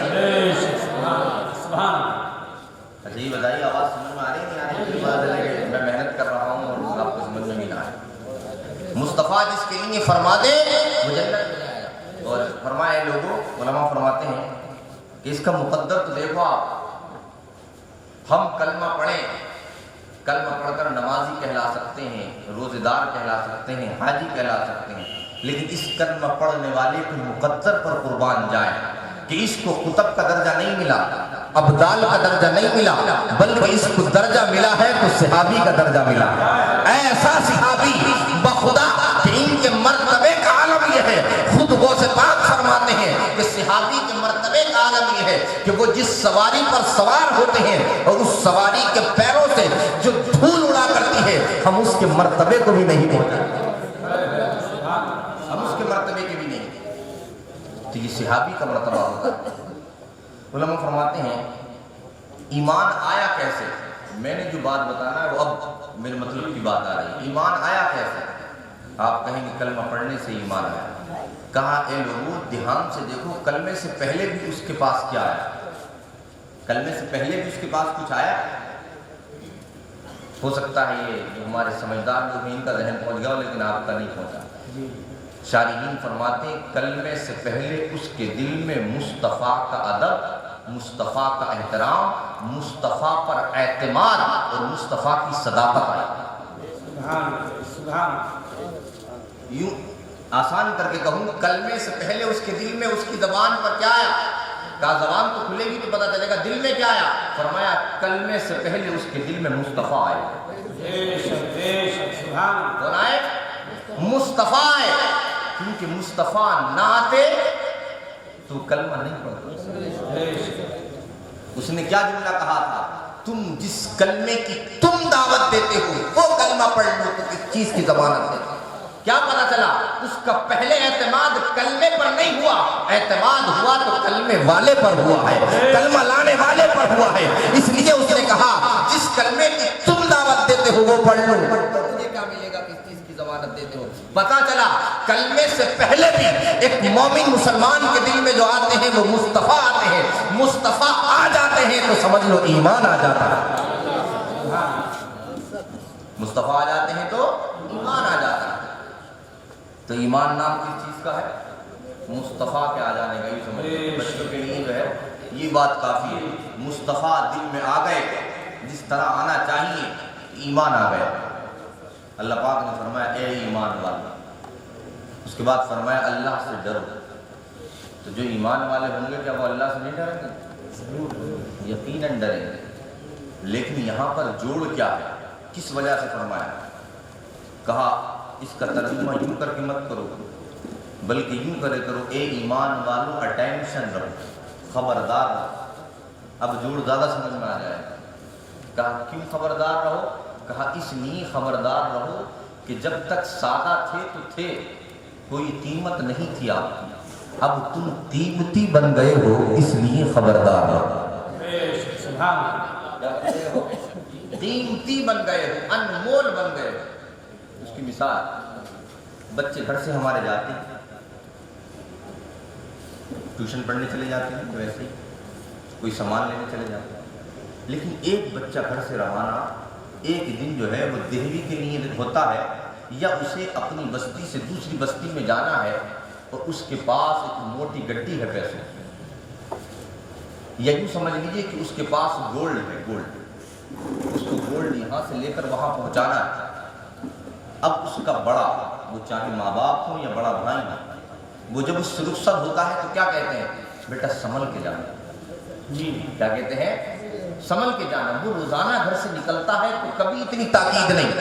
اچھا یہ بتائیے آواز سمجھ میں آ رہی نہیں آ رہی؟ میں محنت کر رہا ہوں اور آپ کو سمجھ میں نہیں آ رہا۔ مصطفیٰ جس کے لیے فرما دے وہ جنت میں جائے گا۔ اور فرمائے لوگوں، علماء فرماتے ہیں کہ اس کا مقدر تو دیکھو آپ، ہم کلمہ پڑھیں، کلمہ پڑھ کر نمازی کہلا سکتے ہیں، روزے دار کہلا سکتے ہیں، حاجی کہلا سکتے ہیں، لیکن اس کلمہ پڑھنے والے کے مقدر پر قربان جائیں کہ اس کو قطب کا درجہ نہیں ملا، ابدال کا درجہ نہیں ملا، بلکہ اس کو درجہ ملا ہے تو صحابی کا درجہ ملا۔ ایسا صحابی بخدا کہ ان کے مرتبے کا عالم یہ ہے، خود غوث پاک فرماتے ہیں کہ صحابی کے مرتبے کا عالم یہ ہے کہ وہ جس سواری پر سوار ہوتے ہیں اور اس سواری کے پیروں سے جو دھول اڑا کرتی ہے ہم اس کے مرتبے کو بھی نہیں پہنچاتے، ہم اس کے مرتبے کے بھی نہیں، تو یہ صحابی کا مرتبہ ہوتا ہے۔ علماء فرماتے ہیں ایمان آیا کیسے؟ میں نے جو بات بتانا ہے وہ اب میرے مطلب کی بات آ رہی ہے۔ ایمان آیا کیسے؟ آپ کہیں گے کلمہ پڑھنے سے ایمان آیا۔ کہا اے لوگوں دھیان سے دیکھو، کلمے سے پہلے بھی اس کے پاس کیا آیا؟ کلمے سے پہلے بھی اس کے پاس کچھ آیا؟ ہو سکتا ہے یہ جو ہمارے سمجھدار لوگ ہیں ان کا ذہن پہنچ گیا لیکن آپ کا نہیں پہنچا۔ شارحین فرماتے ہیں کلمے سے پہلے اس کے دل میں مصطفیٰ کا ادب، مصطفیٰ کا احترام، مصطفیٰ پر اعتماد اور مصطفیٰ کی صداقت آئی۔ یوں آسان کر کے کہوں کلمے سے پہلے اس کے دل میں اس کی زبان پر کیا آیا؟ کہا زبان تو کھلے گی تو پتہ چلے گا دل میں کیا آیا؟ فرمایا کلمے سے پہلے اس کے دل میں مصطفیٰ آئے۔ کون آئے؟ مصطفیٰ آئے، کیونکہ مصطفیٰ نہ آتے تو کلمہ نہیں پڑھتا۔ اس نے کیا جملہ کہا تھا؟ تم جس کلمے کی تم دعوت دیتے ہو وہ کلمہ پڑھ لو تو کس چیز کی ضمانت ہے؟ کیا پتا چلا؟ اس کا پہلے اعتماد کلمے پر نہیں ہوا، اعتماد ہوا تو کلمے والے پر ہوا ہے، کلمہ لانے والے پر ہوا ہے۔ اس لیے اس نے کہا جس کلمے کی تم دعوت دیتے ہو وہ پڑھ لو تو مجھے کیا ملے گا، کس چیز کی ضمانت دیتے ہو. پتا چلا کلمے سے پہلے بھی ایک مومن مسلمان کے دل میں جو آتے ہیں وہ مصطفیٰ آتے ہیں. مصطفیٰ آ جاتے ہیں تو سمجھ لو ایمان آ جاتا ہے. مصطفیٰ آ جاتے ہیں تو ایمان آ جاتا ہے. تو ایمان نام کس چیز کا ہے؟ مصطفیٰ کے آ جانے کا. یہ سمجھ بچوں کے لیے جو ہے یہ بات کافی ہے. مصطفیٰ دل میں آ گئے جس طرح آنا چاہیے, ایمان آ گیا. اللہ پاک نے فرمایا اے ایمان والے, اس کے بعد فرمایا اللہ سے ڈرو. تو جو ایمان والے ہوں گے کیا وہ اللہ سے نہیں ڈریں گے؟ یقیناً ڈریں گے. لیکن یہاں پر جوڑ کیا ہے, کس وجہ سے فرمایا؟ کہا اس کا ترجمہ یوں کر کے مت کرو بلکہ یوں کرے کرو اے ایمان والو اٹینشن رہو, خبردار رہو. اب جوڑ زیادہ سمجھ میں آ جائے. کہا کیوں خبردار رہو؟ کہا اس لیے خبردار رہو کہ جب تک سادہ تھے تو تھے, کوئی قیمت نہیں تھی آپ کی. اب تم قیمتی بن گئے ہو, اس لیے خبردار رہو. قیمتی بن گئے ہو, انمول بن گئے ہو. اس کی مثال, بچے گھر سے ہمارے جاتے ہیں, ٹیوشن پڑھنے چلے جاتے ہیں, ویسے ہی کوئی سامان لینے چلے جاتے ہیں. لیکن ایک بچہ گھر سے روانہ ایک دن جو ہے وہ دہلی کے لیے ہوتا ہے, یا اسے اپنی بستی سے دوسری بستی میں جانا ہے اور اس کے پاس ایک موٹی گڈی ہے پیسوں, یا یوں سمجھ لیجیے کہ اس کے پاس گولڈ ہے, گولڈ. اس کو گولڈ یہاں سے لے کر وہاں پہنچانا ہے. اب اس کا بڑا, وہ چاہے ماں باپ ہوں یا بڑا بھائی ہوں, وہ جب اس سے رخصت ہوتا ہے تو کیا کہتے ہیں؟ بیٹا سنبھل کے جانا. جی کیا کہتے ہیں؟ سنبھل کے جانا. وہ روزانہ گھر سے نکلتا ہے تو کبھی اتنی تاکید نہیں.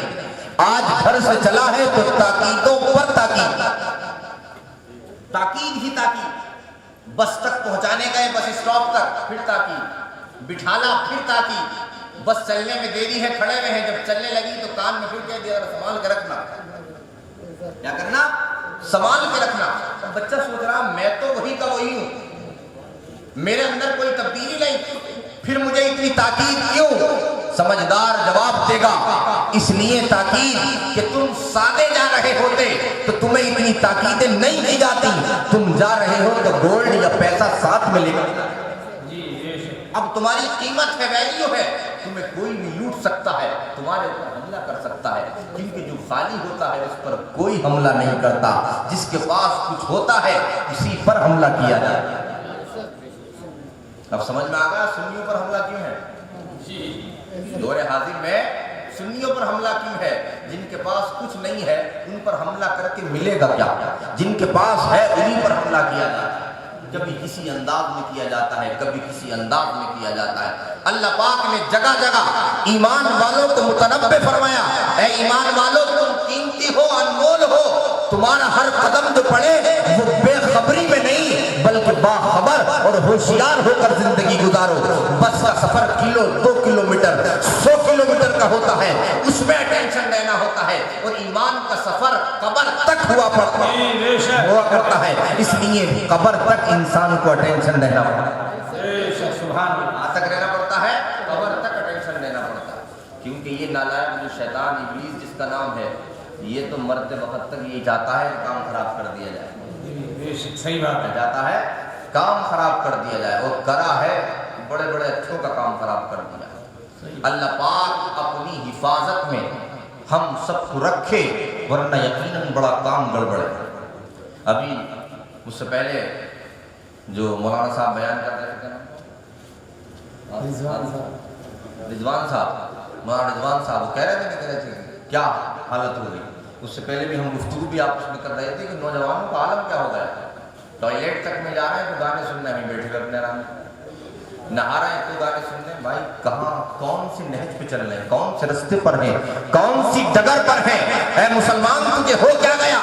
آج گھر سے چلا ہے تو تاکیدوں پر تاکید, تاکید ہی تاکید. بس تک پہنچانے گئے, بس اسٹاپ تک, پھر تاکید. بٹھانا, پھر تاکید. بس چلنے میں دیری ہے, کھڑے ہوئے ہیں, جب چلنے لگی تو کان میں پھر کہہ دیا سنبھال کے رکھنا. کیا کرنا؟ سنبھال کے رکھنا. بچہ سوچ رہا میں تو وہی کا وہی ہوں, میرے اندر کوئی تبدیلی نہیں, پھر مجھے اتنی تاکید کیوں؟ سمجھدار جواب دے گا اس لیے تاکید کہ تم سادے جا رہے ہوتے تو تمہیں اتنی تاکیدیں نہیں دی جاتی. تم جا رہے ہو تو گولڈ یا پیسہ ساتھ میں لے کر, اب تمہاری قیمت ہے, ویلیو ہے, تمہیں کوئی بھی لوٹ سکتا ہے, تمہارے اوپر حملہ کر سکتا ہے. کیونکہ جو خالی ہوتا ہے اس پر کوئی حملہ نہیں کرتا, جس کے پاس کچھ ہوتا ہے اسی پر حملہ کیا جاتا ہے. اب سمجھ میں آ گیا سنیوں پر حملہ کیوں ہے؟ دور حاضر میں سنیوں پر حملہ کیوں ہے؟ جن کے پاس کچھ نہیں ہے ان پر حملہ کر کے ملے گا کیا؟ جن کے پاس ہے انہی پر حملہ کیا جاتا ہے. کبھی کسی انداز میں کیا جاتا ہے, کبھی کسی انداز میں کیا جاتا ہے. اللہ پاک نے جگہ جگہ ایمان والوں کو متنبہ فرمایا, اے ایمان والوں تم قیمتی ہو, انمول ہو. تمہارا ہر قدم جو پڑے وہ بے خبری میں نہیں بلکہ باخبر اور ہوشیار ہو کر زندگی گزارو. بس کا سفر کلو 2 کلومیٹر 100 کلومیٹر کا ہوتا ہے, اس میں اٹینشن لینا ہوتا ہے, اور ایمان کا سفر قبر تک ہوا کرتا ہے. اس لیے قبر تک انسان کو اٹینشن لینا پڑتا ہے. وہاں تک رہنا پڑتا ہے, قبر تک اٹینشن لینا پڑتا ہے. کیونکہ یہ نالائق جو شیطان ابلیس جس کا نام ہے, یہ تو مرتے وقت تک یہ چاہتا ہے کام خراب کر دیا جائے. صحیح بات ہے, چاہتا ہے کام خراب کر دیا جائے, اور کرا ہے بڑے بڑے اچھوں کا کام خراب کر دیا. اللہ پاک اپنی حفاظت میں ہم سب کو رکھے, ورنہ یقیناً بڑا کام گڑبڑ ہے. ابھی مجھ سے پہلے جو مولانا صاحب بیان کر رہے تھے, رضوان صاحب, مولانا رضوان صاحب وہ کہہ رہے تھے کیا حالت ہو گئی. اس سے پہلے بھی ہم گفتگو بھی آپس میں کر رہے تھے کہ نوجوانوں کا عالم کیا ہو گیا. ٹوائلٹ تک میں جا رہے ہیں تو گانے سننے, ہمیں بیٹھے ہوئے اپنے آرام میں, نہا رہے ہیں تو گانے سننے. بھائی کہاں, کون سی نہج پہ چل رہے ہیں, کون سے رستے پر ہیں, کون سی ڈگر پر ہیں؟ اے مسلمان تجھے ہو کیا گیا؟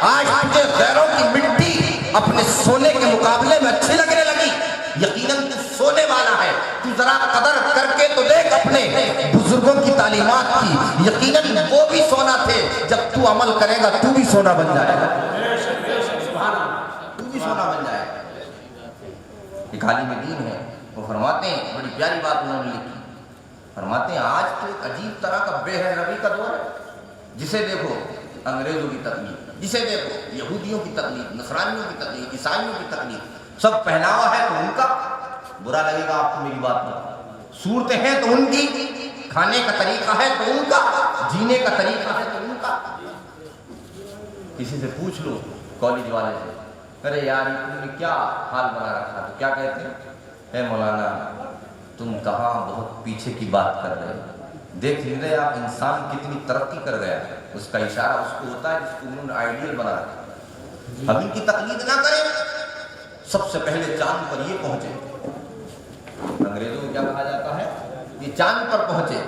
آج تجھے غیروں کی مٹی اپنے سونے کے مقابلے میں اچھی لگنے لگی. یقیناً تو سونے والا ہے, تو ذرا قدر کر کے تو دیکھ اپنے بزرگوں کی تعلیمات کی. یقیناً وہ بھی سونا تھے, جب تو عمل کرے گا تو بھی سونا بن جائے گا, تو بھی سونا بن جائے گا. ایک عالم دین ہے, وہ فرماتے ہیں, بڑی پیاری بات انہوں نے لکھی, فرماتے ہیں آج تو ایک عجیب طرح کا بے روی کا دور ہے, جسے دیکھو انگریزوں کی تقلید، جسے دیکھو یہودیوں کی تقلید، نصرانیوں کی تقلید، عیسائیوں کی تقلید، سب پہناوا ہے تو ان کا، برا لگے گا آپ کو میری بات میں، صورتیں ہیں تو ان کی، کھانے کا طریقہ ہے تو ان کا، جینے کا طریقہ ہے تو ان کا۔ کسی سے پوچھ لو کالج والے سے، ارے یار تم نے کیا حال بنا رکھا، تو کیا کہتے ہیں، اے مولانا تم کہاں بہت پیچھے کی بات کر رہے ہو، دیکھ نہیں رہے آپ انسان کتنی ترقی کر گیا۔ اس کا اشارہ اس کو ہوتا ہے جس کو انہوں نے آئیڈیل بنا رکھا۔ ہم ان کی تقلید نہ کریں، سب سے پہلے چاند پر یہ پہنچے، انگریزوں کو کیا کہا جاتا ہے، یہ چاند پر پہنچے۔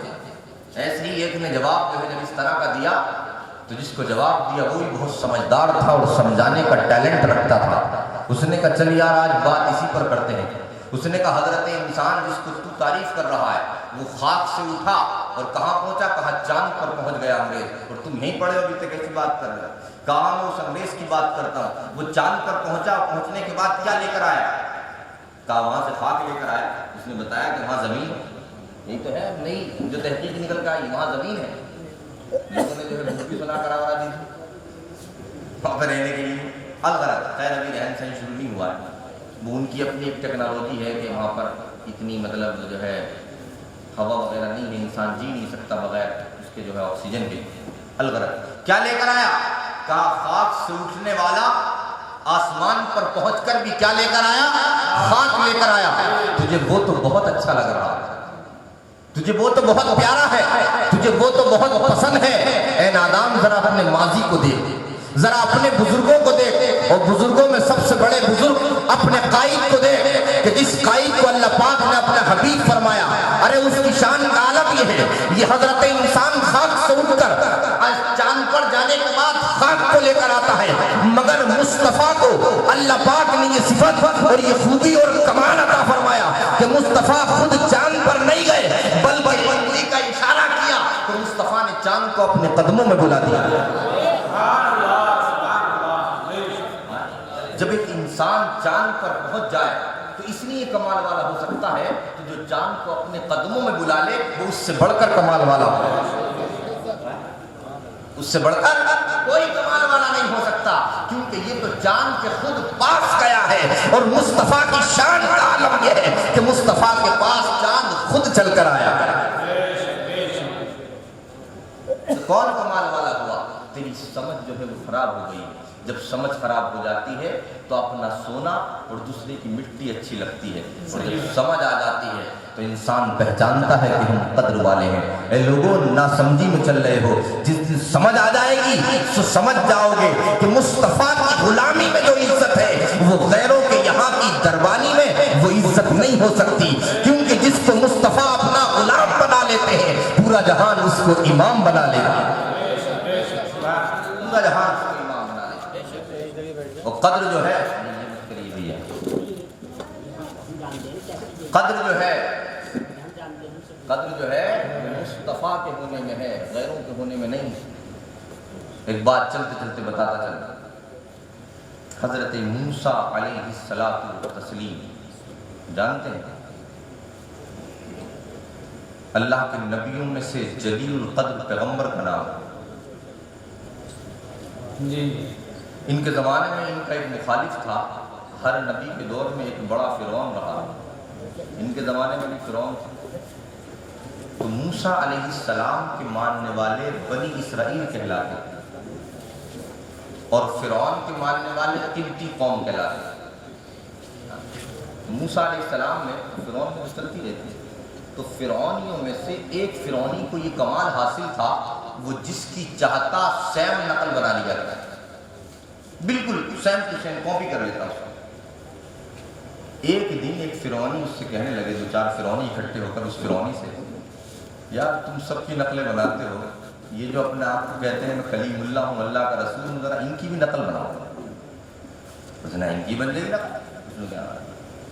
ایسے ہی ایک نے جواب جو ہے جب اس طرح کا دیا تو جس کو جواب دیا وہ بھی بہت سمجھدار تھا اور سمجھانے کا ٹیلنٹ رکھتا تھا۔ اس نے کہا چل یار آج بات اسی پر کرتے ہیں۔ اس نے کہا حضرت انسان جس کو تو تعریف کر رہا ہے وہ خاک سے اٹھا اور کہاں پہنچا، کہا چاند پر پہنچ گیا انگریز، اور تم یہیں پڑے ہو ابھی تک ایسی بات کر رہے ہو۔ کہا میں اس انگریز کی بات کرتا ہوں، وہ چاند پر پہنچا، پہنچنے کے بعد کیا لے کر آیا، کہا وہاں سے خاک لے کر آیا۔ اس نے بتایا کہ وہاں زمین ہے، یہی تو ہے، نہیں جو تحقیق نکل کر آئی وہاں زمین ہے۔ لوگوں نے جو ہے مورتی بنا کر آورا دی تھی وہاں پہ رہنے کے لیے، الغرض خیر ابھی رہن سہن شروع نہیں ہوا ہے، وہ ان کی اپنی ایک ٹیکنالوجی ہے کہ وہاں پر اتنی مطلب جو ہے ہوا وغیرہ نہیں ہے، انسان جی نہیں سکتا بغیر اس کے جو ہے آکسیجن کے۔ الغرض کیا لے کر آیا، کہا خاک سے اٹھنے والا آسمان پر پہنچ کر بھی کیا لے کر آیا، خاک لے کر آیا۔ تجھے وہ تو بہت اچھا لگ رہا ہے، تجھے وہ تو بہت پیارا ہے، تجھے وہ تو بہت پسند ہے۔ اے نادان ذرا اپنے ماضی کو دیکھ، ذرا اپنے بزرگوں کو دیکھ، اور بزرگوں میں سب سے بڑے بزرگ اپنے قائد کو دیکھ کہ جس قائد کو اللہ پاک نے اپنا حبیب فرمایا، ارے اس کی شان کا عالم یہ ہے، یہ حضرت انسان خاک سے اٹھ کر چاند پر جانے کے بعد خاک کو لے کر آتا ہے، مگر مصطفیٰ کو اللہ پاک نے یہ صفت اور یہ خوبی اور کمال عطا فرمایا کہ مصطفیٰ خود چاند پر نہیں گئے بلکہ انگلی کا اشارہ کیا تو مصطفیٰ نے چاند کو اپنے قدموں میں بلا دیا۔ جب ایک انسان چاند پر پہنچ جائے تو اس لیے کمال والا ہو سکتا ہے کہ جو چاند کو اپنے قدموں میں بلا لے وہ اس سے بڑھ کر کمال والا ہو، اس سے بڑھ کر کوئی کمال والا نہیں ہو سکتا، کیونکہ یہ تو چاند کے خود پاس گیا ہے، اور مصطفیٰ کی شان کا عالم یہ ہے کہ مصطفیٰ کے پاس چاند خود چل کر آیا۔ تو کون کمال والا ہوا، تیری سمجھ جو ہے وہ خراب ہو گئی۔ جب سمجھ خراب ہو جاتی ہے تو اپنا سونا اور دوسرے کی مٹی اچھی لگتی ہے، اور جب سمجھ آ جاتی ہے تو انسان پہچانتا ہے کہ ہم قدر والے ہیں۔ اے لوگوں ناسمجھی میں چل رہے ہو، جس دن سمجھ آ جائے گی تو سمجھ جاؤ گے کہ مصطفیٰ کی غلامی میں جو عزت ہے وہ غیروں کے یہاں کی دربانی میں وہ عزت نہیں ہو سکتی، کیونکہ جس کو مصطفیٰ اپنا غلام بنا لیتے ہیں پورا جہان اس کو امام بنا لیتا ہے، پورا جہان اس کو امام بنا لیتا ہے۔ اور قدر جو ہے قدر جو ہے مصطفیٰ کے ہونے میں ہے، غیروں کے ہونے میں نہیں۔ ایک بات چلتے چلتے بتاتا چلتا، حضرت موسیٰ علیہ الصلاۃ والتسلیم جانتے ہیں اللہ کے نبیوں میں سے جلیل القدر پیغمبر کا نام جی ان کے زمانے میں ان کا ایک مخالف تھا، ہر نبی کے دور میں ایک بڑا فرعون رہا، ان کے زمانے میں بھی فرعون تھا۔ تو موسیٰ علیہ السلام کے ماننے والے بنی اسرائیل کہلاتے اور فرعون کے ماننے والے قبطی قوم کہلاتے۔ موسیٰ علیہ السلام میں فرعون کو چلتی رہتی، تو فرعونیوں میں سے ایک فرعونی کو یہ کمال حاصل تھا، وہ جس کی چاہتا سیم نقل بنا لیا کرتا، بالکل سیم ٹو سیم کاپی کر لیتا اس کو۔ ایک دن ایک فرعونی اس سے کہنے لگے، دو چار فرعونی اکٹھے ہو کر اس فرعونی سے، یار تم سب کی نقلیں بناتے ہو، یہ جو اپنے آپ کو کہتے ہیں میں کلیم اللہ ہوں، اللہ کا رسول ہوں، ذرا ان کی بھی نقل بناؤ۔ اس نے ان کی بن جائے گی نقل، اس نے کہا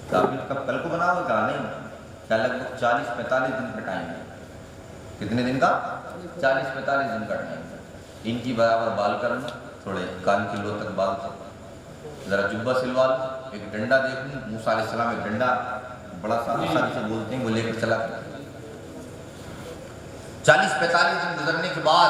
تعبیر کب کل کو بناؤ؟ کہا نہیں، کہا لگ بھگ 40-45 دن کا ٹائم ہے۔ کتنے دن کا؟ 40-45 دن کا ٹائم ہے۔ ان کی برابر بال کرنا، تھوڑے کان کی لو تک بال تھے، ذرا جبہ سلوا لو، ایک ڈنڈا دیکھ لوں، موسیٰ علیہ السلام ایک ڈنڈا بڑا سا جسے بولتے ہیں وہ لے کر چلا گیا۔ 40-45 دن گزرنے کے بعد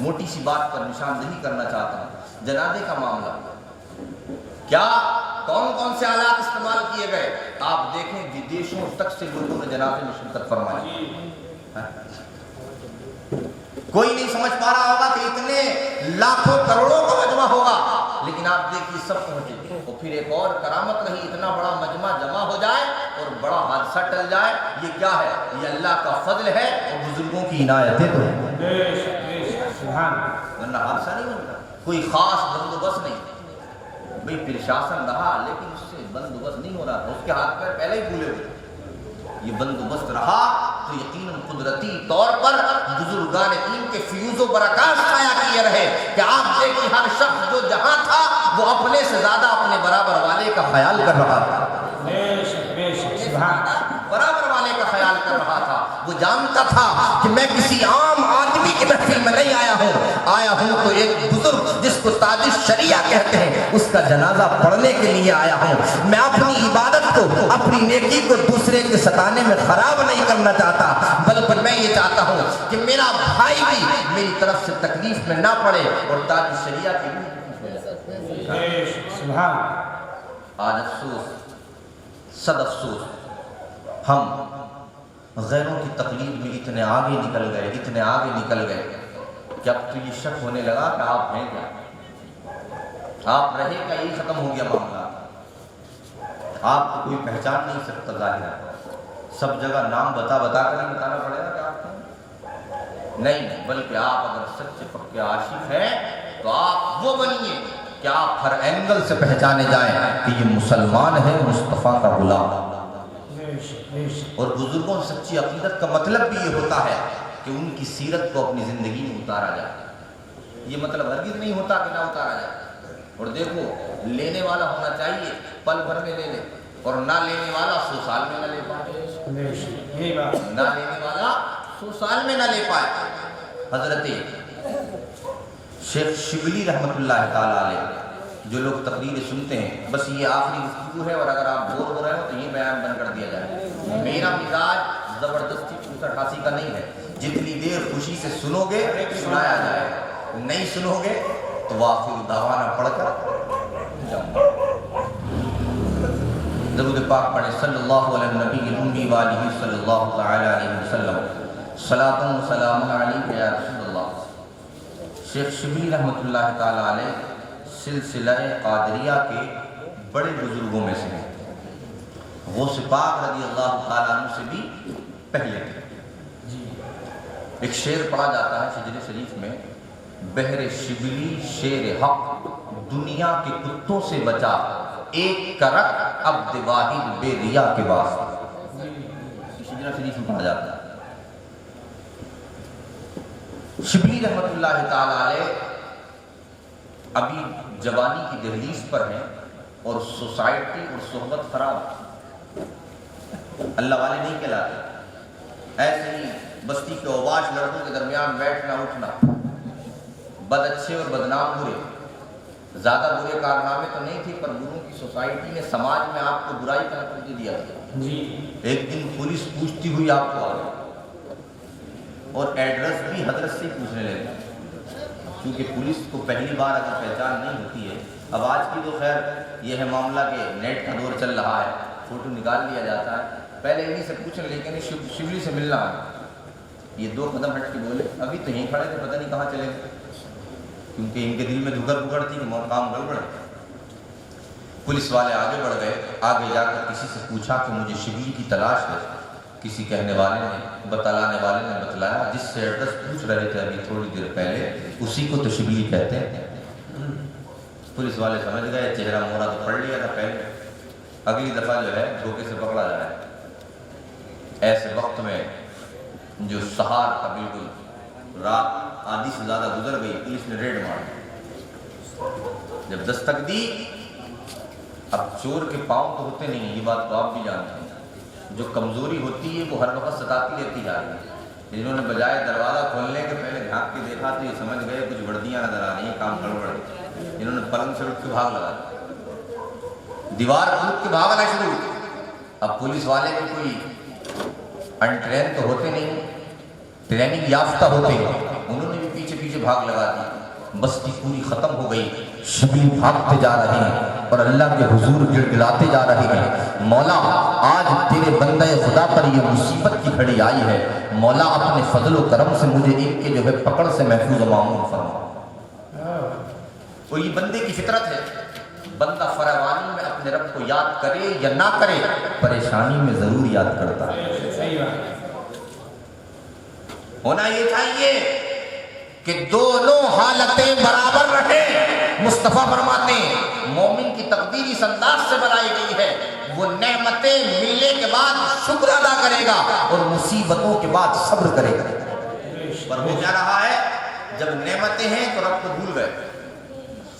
موٹی سی بات پر نشاندہی کرنا چاہتا ہوں۔ جنازے کا معاملہ، کیا کون کون سے آلات استعمال کیے گئے؟ آپ دیکھیں ودیشوں تک سے لوگوں نے جنازے میں شرکت فرمائی۔ کوئی نہیں سمجھ پا رہا ہوگا کہ اتنے لاکھوں کروڑوں کا مجمع ہوگا، لیکن آپ دیکھیے سب پہنچے۔ اور پھر ایک اور کرامت رہی، اتنا بڑا مجمع جمع ہو جائے اور بڑا حادثہ ٹل جائے، یہ کیا ہے؟ یہ اللہ کا فضل ہے اور بزرگوں کی عنایتیں تو ہیں، ورنہ حادثہ نہیں بنتا۔ کوئی خاص بندوبست نہیں، بھئی پرشاسن رہا لیکن اس سے بندوبست نہیں ہو رہا تھا، اس کے ہاتھ پیر پہلے ہی پھولے ہوئے۔ یہ بندوبست رہا تو یقیناً قدرتی طور پر بزرگان دین کے فیوز و برکات سایہ کیے رہے کہ آپ دیکھیں ہر شخص جو جہاں تھا وہ اپنے سے زیادہ اپنے برابر والے کا خیال کر رہا تھا، برابر والے کا خیال کر رہا تھا۔ وہ جانتا تھا کہ میں کسی عام آدمی کی محفل میں نہیں آیا ہوں تو ایک بزرگ جس کو تاج الشریعہ کہتے ہیں اس کا جنازہ پڑھنے کے لیے آیا ہوں۔ میں اپنی عبادت کو، اپنی نیکی کو دوسرے کے ستانے میں خراب نہیں کرنا چاہتا، بلکہ میں یہ چاہتا ہوں کہ میرا بھائی بھی میری طرف سے تکلیف میں نہ پڑے اور تاج الشریعہ کی آج افسوس، صد افسوس، ہم غیروں کی تقلید میں اتنے آگے نکل گئے کہ اب تو یہ شک ہونے لگا کہ آپ ہیں کیا، آپ رہے کیا، یہ ختم ہو گیا معاملہ۔ آپ کو کوئی پہچان نہیں سکتا، ظاہر ہے سب جگہ نام بتا کر ہی بتانا پڑے گا کہ آپ ہیں، نہیں، بلکہ آپ اگر سچے پکے عاشق ہیں تو آپ وہ بنیے کہ آپ ہر اینگل سے پہچانے جائیں کہ یہ مسلمان ہے، مصطفیٰ کا غلام۔ اور بزرگوں سے سچی عقیدت کا مطلب بھی یہ ہوتا ہے کہ ان کی سیرت کو اپنی زندگی میں اتارا جائے۔ یہ مطلب ہرگز نہیں ہوتا کہ نہ اتارا جائے۔ اور دیکھو، لینے والا ہونا چاہیے پل بھر میں لے لے، اور نہ لینے والا 100 سال میں نہ لے پائے، نہ لینے والا 100 سال میں نہ لے پائے۔ حضرت شیخ شبلی رحمۃ اللہ تعالیٰ علیہ، جو لوگ تقریر سنتے ہیں، بس یہ آخری گفتگو ہے اور اگر آپ بور ہو رہے ہو تو یہ بیان بن کر دیا جائے۔ میرا مزاج زبردستی 88 کا نہیں ہے، جتنی دیر خوشی سے سنو گے سنایا جائے، نہیں سنو گے تو وآخر دعوانا پڑھ کر درود پاک پڑھیں، صلی اللہ علیہ نبی الأمی وآلہ صلی اللہ تعالی علیہ وسلم، صلاۃ و سلام علیک یا رسول اللہ۔ شیخ شبلی رحمۃ اللہ تعالی علیہ سلسلہ قادریہ کے بڑے بزرگوں میں سے ہیں، غوث پاک رضی اللہ تعالیٰ عنہ سے بھی پہلے تھے۔ ایک شعر پڑھا جاتا ہے شجر شریف میں، بحر شبلی شیر حق دنیا کے کتوں سے بچا، ایک کرک عبد واحد بے ریا کے واسطے، شجر شریف میں پڑھا جاتا ہے۔ شبلی رحمۃ اللہ تعالیٰ علیہ ابھی جوانی کی دہلیز پر ہیں اور سوسائٹی اور صحبت خراب، اللہ والے نہیں کہلاتے، ایسے ہی بستی کے اوباش لڑکوں کے درمیان بیٹھنا اٹھنا، بد اچھے اور بدنام برے، زیادہ برے کارنامے تو نہیں تھے پر گروں کی سوسائٹی نے، سماج میں آپ کو برائی کا نقل دے دیا تھا۔ ایک دن پولیس پوچھتی ہوئی آپ کو آ اور ایڈریس بھی حضرت سے پوچھنے لگے، کیونکہ پولیس کو پہلی بار اگر پہچان نہیں ہوتی ہے، اب آج کی تو خیر یہ ہے معاملہ کہ نیٹ کا دور چل رہا ہے، فوٹو نکال لیا جاتا ہے، پہلے انہیں سے پوچھنے لیکن شبلی سے ملنا ہے، یہ 2 قدم ہٹ کے بولے، ابھی تو یہیں کھڑے تھے، پتہ نہیں کہاں چلے گئے، کیونکہ ان کے دل میں دھگر پکڑ تھی کہ کام گڑبڑ ہے۔ پولیس والے آگے بڑھ گئے، آگے جا کر کسی سے پوچھا کہ مجھے شبلی کی تلاش ہے، کسی کہنے والے نے، بتلانے والے نے بتلایا، جس سے ایڈریس پوچھ رہے تھے ابھی تھوڑی دیر پہلے، اسی کو تو شبلی کہتے ہیں۔ پولیس والے سمجھ گئے، چہرہ مورا تو پڑھ لیا تھا پہلے، اگلی دفعہ جو ہے دھوکے سے پکڑا جائے۔ ایسے وقت میں جو سہار کا بالکل رات آدھی سے زیادہ گزر گئی، پولیس نے ریڈ مار، جب دستک دی، اب چور کے پاؤں تو ہوتے نہیں، یہ بات تو آپ بھی جانتے ہیں، جو کمزوری ہوتی ہے وہ ہر وقت ستاتی رہتی جا رہی ہے۔ جنہوں نے بجائے دروازہ کھولنے کے پہلے جھانک کے دیکھا تو یہ سمجھ گئے کچھ وردیاں نظر آ رہی ہیں، کام گڑبڑ ہے۔ انہوں نے پلنگ سے اٹھ کے بھاگ لگا، دیوار کود کے بھاگنا شروع۔ اب پولیس والے بھی کوئی انٹرین تو ہوتے نہیں، ٹریننگ یافتہ ہوتے ہیں، انہوں نے بھی پیچھے پیچھے بھاگ لگا دی، بستی پوری ختم ہو گئی، شبلی بھاگتے جا رہے ہیں اور اللہ کے حضور گڑگڑاتے جا رہے ہیں، مولا آج تیرے بندہ خدا پر یہ مصیبت کی گھڑی آئی ہے، مولا اپنے فضل و کرم سے مجھے ان کے جو ہے پکڑ سے محفوظ و معمون فرما۔ تو یہ بندے کی فطرت ہے، بندہ فراوانی میں اپنے رب کو یاد کرے یا نہ کرے، پریشانی میں ضرور یاد کرتا ہے۔ صحیح بات۔ ہونا یہ چاہیے کہ دونوں حالتیں برابر رہے۔ مصطفیٰ فرماتے ہیں مومن کی تقدیر اس انداز سے بنائی گئی ہے، وہ نعمتیں ملنے کے بعد شکر ادا کرے گا اور مصیبتوں کے بعد صبر کرے گا۔ پر ہو کیا رہا ہے، جب نعمتیں ہیں تو رب کو بھول گئے،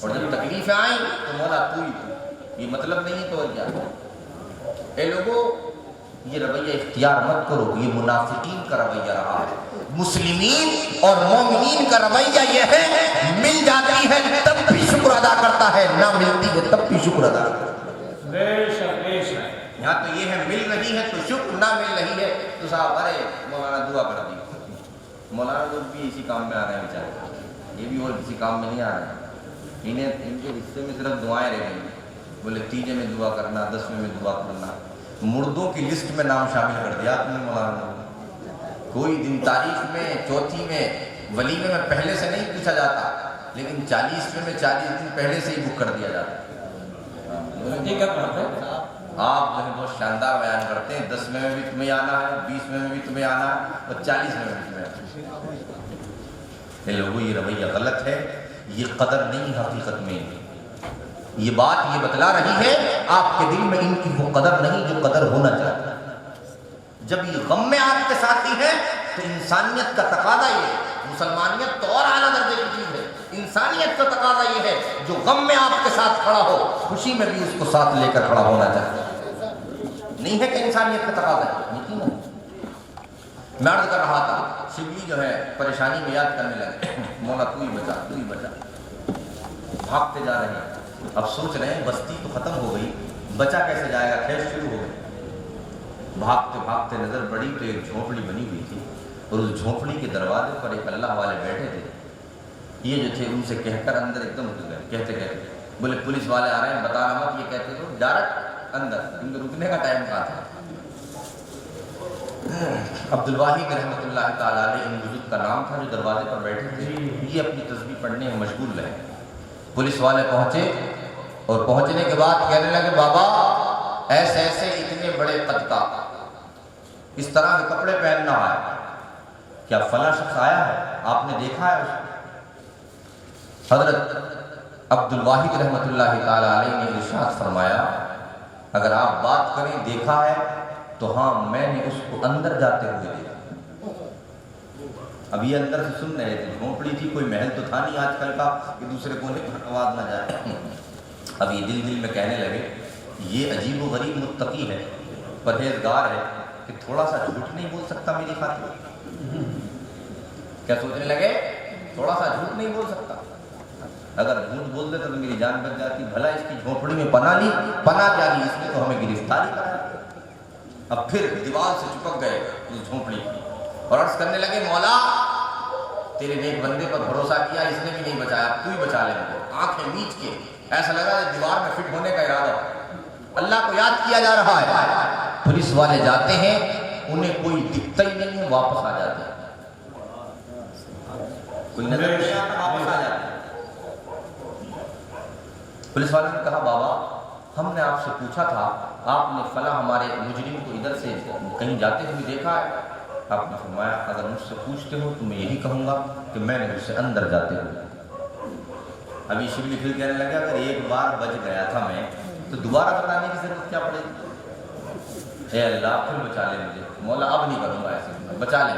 اور جب تکلیفیں آئیں تو مولا تو ہی تو۔ یہ مطلب نہیں ہے تو کیا اے لوگوں، یہ رویہ اختیار مت کرو، یہ منافقین کا رویہ رہا ہے۔ مسلمین اور مومنین کا رویہ یہ ہے، مل جاتی ہے تب بھی شکر ادا کرتا ہے، نہ ملتی ہے تب بھی شکر ادا کرتا ہے۔ بے شک بے شک۔ یہاں تو یہ ہے مل رہی ہے تو شکر، نہ مل رہی ہے تو صاحب ارے مولانا دعا کر دی۔ مولانا لوگ بھی اسی کام میں آ رہے ہیں بیچارے، یہ بھی اور کسی کام میں نہیں آ رہے ہیں، ان کے حصے میں صرف دعائیں رہ گئی، بولے تیجے میں دعا کرنا، 10ویں میں دعا کرنا، مردوں کی لسٹ میں نام شامل کر دیا آپ نے مولانا۔ کوئی دن تاریخ میں، چوتھی میں، ولیمے میں پہلے سے نہیں پوچھا جاتا، لیکن 40ویں میں 40 دن پہلے سے ہی بک کر دیا جاتا۔ حقیقت بات ہے۔ آپ جو ہے بہت شاندار بیان کرتے ہیں، 10ویں میں بھی تمہیں آنا ہے، 20ویں میں بھی تمہیں آنا ہے، اور 40ویں میں بھی تمہیں آنا ہے۔ لوگوں یہ رویہ غلط ہے، یہ قدر نہیں حقیقت میں، یہ بات یہ بتلا رہی ہے آپ کے دل میں ان کی وہ قدر نہیں جو قدر ہونا چاہتا ہے۔ جب یہ غم میں آپ کے ساتھی ہے تو انسانیت کا تقاضا یہ ہے، مسلمانیت تو اور اعلیٰ درجے کی چیز ہے، انسانیت کا تقاضا یہ ہے جو غم میں آپ کے ساتھ کھڑا ہو، خوشی میں بھی اس کو ساتھ لے کر کھڑا ہونا چاہتا ہے۔ نہیں ہے کہ انسانیت کا تقاضا ہے، یقیناً۔ میں عرض کر رہا تھا شبلی جو ہے پریشانی میں یاد کرنے لگے، مولا تو ہی بچا، تو ہی بچا، بھاگتے جا رہے ہیں، اب سوچ رہے ہیں بستی تو ختم ہو گئی، بچا کیسے جائے گا، کھیت شروع ہو گئی۔ بھاگتے بھاگتے نظر پڑی تو ایک جھونپڑی بنی ہوئی تھی، اور اس جھونپڑی کے دروازے پر ایک اللہ والے بیٹھے تھے۔ یہ جو تھے ان سے کہہ کر اندر ایک دم گھس گئے، کہتے کہتے بولے پولیس والے آ رہے ہیں، بتانا مت، یہ کہتے تو ڈائریکٹ اندر، ان کے رکنے کا ٹائم کہاں تھا۔ عبدالواحد رحمۃ اللہ تعالیٰ علیہ ان بزرگ کا نام تھا جو دروازے پر بیٹھے تھے، یہ اپنی تسبیح پڑھنے میں مشغول رہے۔ پولیس والے پہنچے، اور پہنچنے کے بعد کہنے لگے بابا ایسے ایسے اتنے بڑے قد کا اس طرح کے کپڑے پہننا ہے، کیا فلاں شخص آیا ہے، آپ نے دیکھا ہے اس کو؟ حضرت عبدالواحد رحمۃ اللہ تعالیٰ علیہ نے ارشاد فرمایا اگر آپ بات کریں دیکھا ہے تو ہاں میں نے اس کو اندر جاتے ہوئے دیکھا۔ اب یہ اندر سے سن رہے تھے، جھونپڑی تھی، کوئی محل تو تھا نہیں آج کل کا کہ دوسرے کونے پر آواز نہ جائے۔ اب یہ دل دل میں کہنے لگے یہ عجیب و غریب متقی ہے، پرہیزگار ہے، کہ تھوڑا سا جھوٹ نہیں بول سکتا میری خاطر؟ کیا سوچنے لگے تھوڑا سا جھوٹ نہیں بول سکتا، اگر جھوٹ بول دیتا تو میری جان بچ جاتی، بھلا اس کی جھونپڑی میں پناہ لی، پناہ کیا لی، اس نے تو ہمیں گرفتاری کرا۔ اب پھر دیوار سے چپک گئے اس جھونپڑی کی اور عرض کرنے لگے مولا تیرے نیک بندے پر بھروسہ کیا، اس نے بھی نہیں بچایا، اب تو ہی بچا لے مجھے۔ آنکھیں میچ کے ایسا لگا کہ دیوار میں فٹ ہونے کا ارادہ ہو، اللہ کو یاد کیا جا رہا ہے۔ پولیس والے جاتے ہیں، انہیں کوئی دکھتا ہی نہیں ہے، واپس آ جاتے ہیں، کوئی نظر نہیں آتا، واپس آ جاتے ہیں۔ پولیس والے نے کہا بابا ہم نے آپ سے پوچھا تھا، آپ نے فلاں ہمارے مجرم کو ادھر سے کہیں جاتے ہوئے دیکھا ہے؟ آپ نے فرمایا اگر مجھ سے پوچھتے ہو تو میں یہی کہوں گا کہ میں نے اس سے اندر جاتے ہوئے۔ ابھی شبلی پھر کہنے لگا اگر ایک بار بچ گیا تھا میں تو دوبارہ بتانے کی ضرورت کیا پڑے گی؟ اے اللہ پھر بچا لے مجھے، مولا اب نہیں کروں گا ایسے، بچا لے۔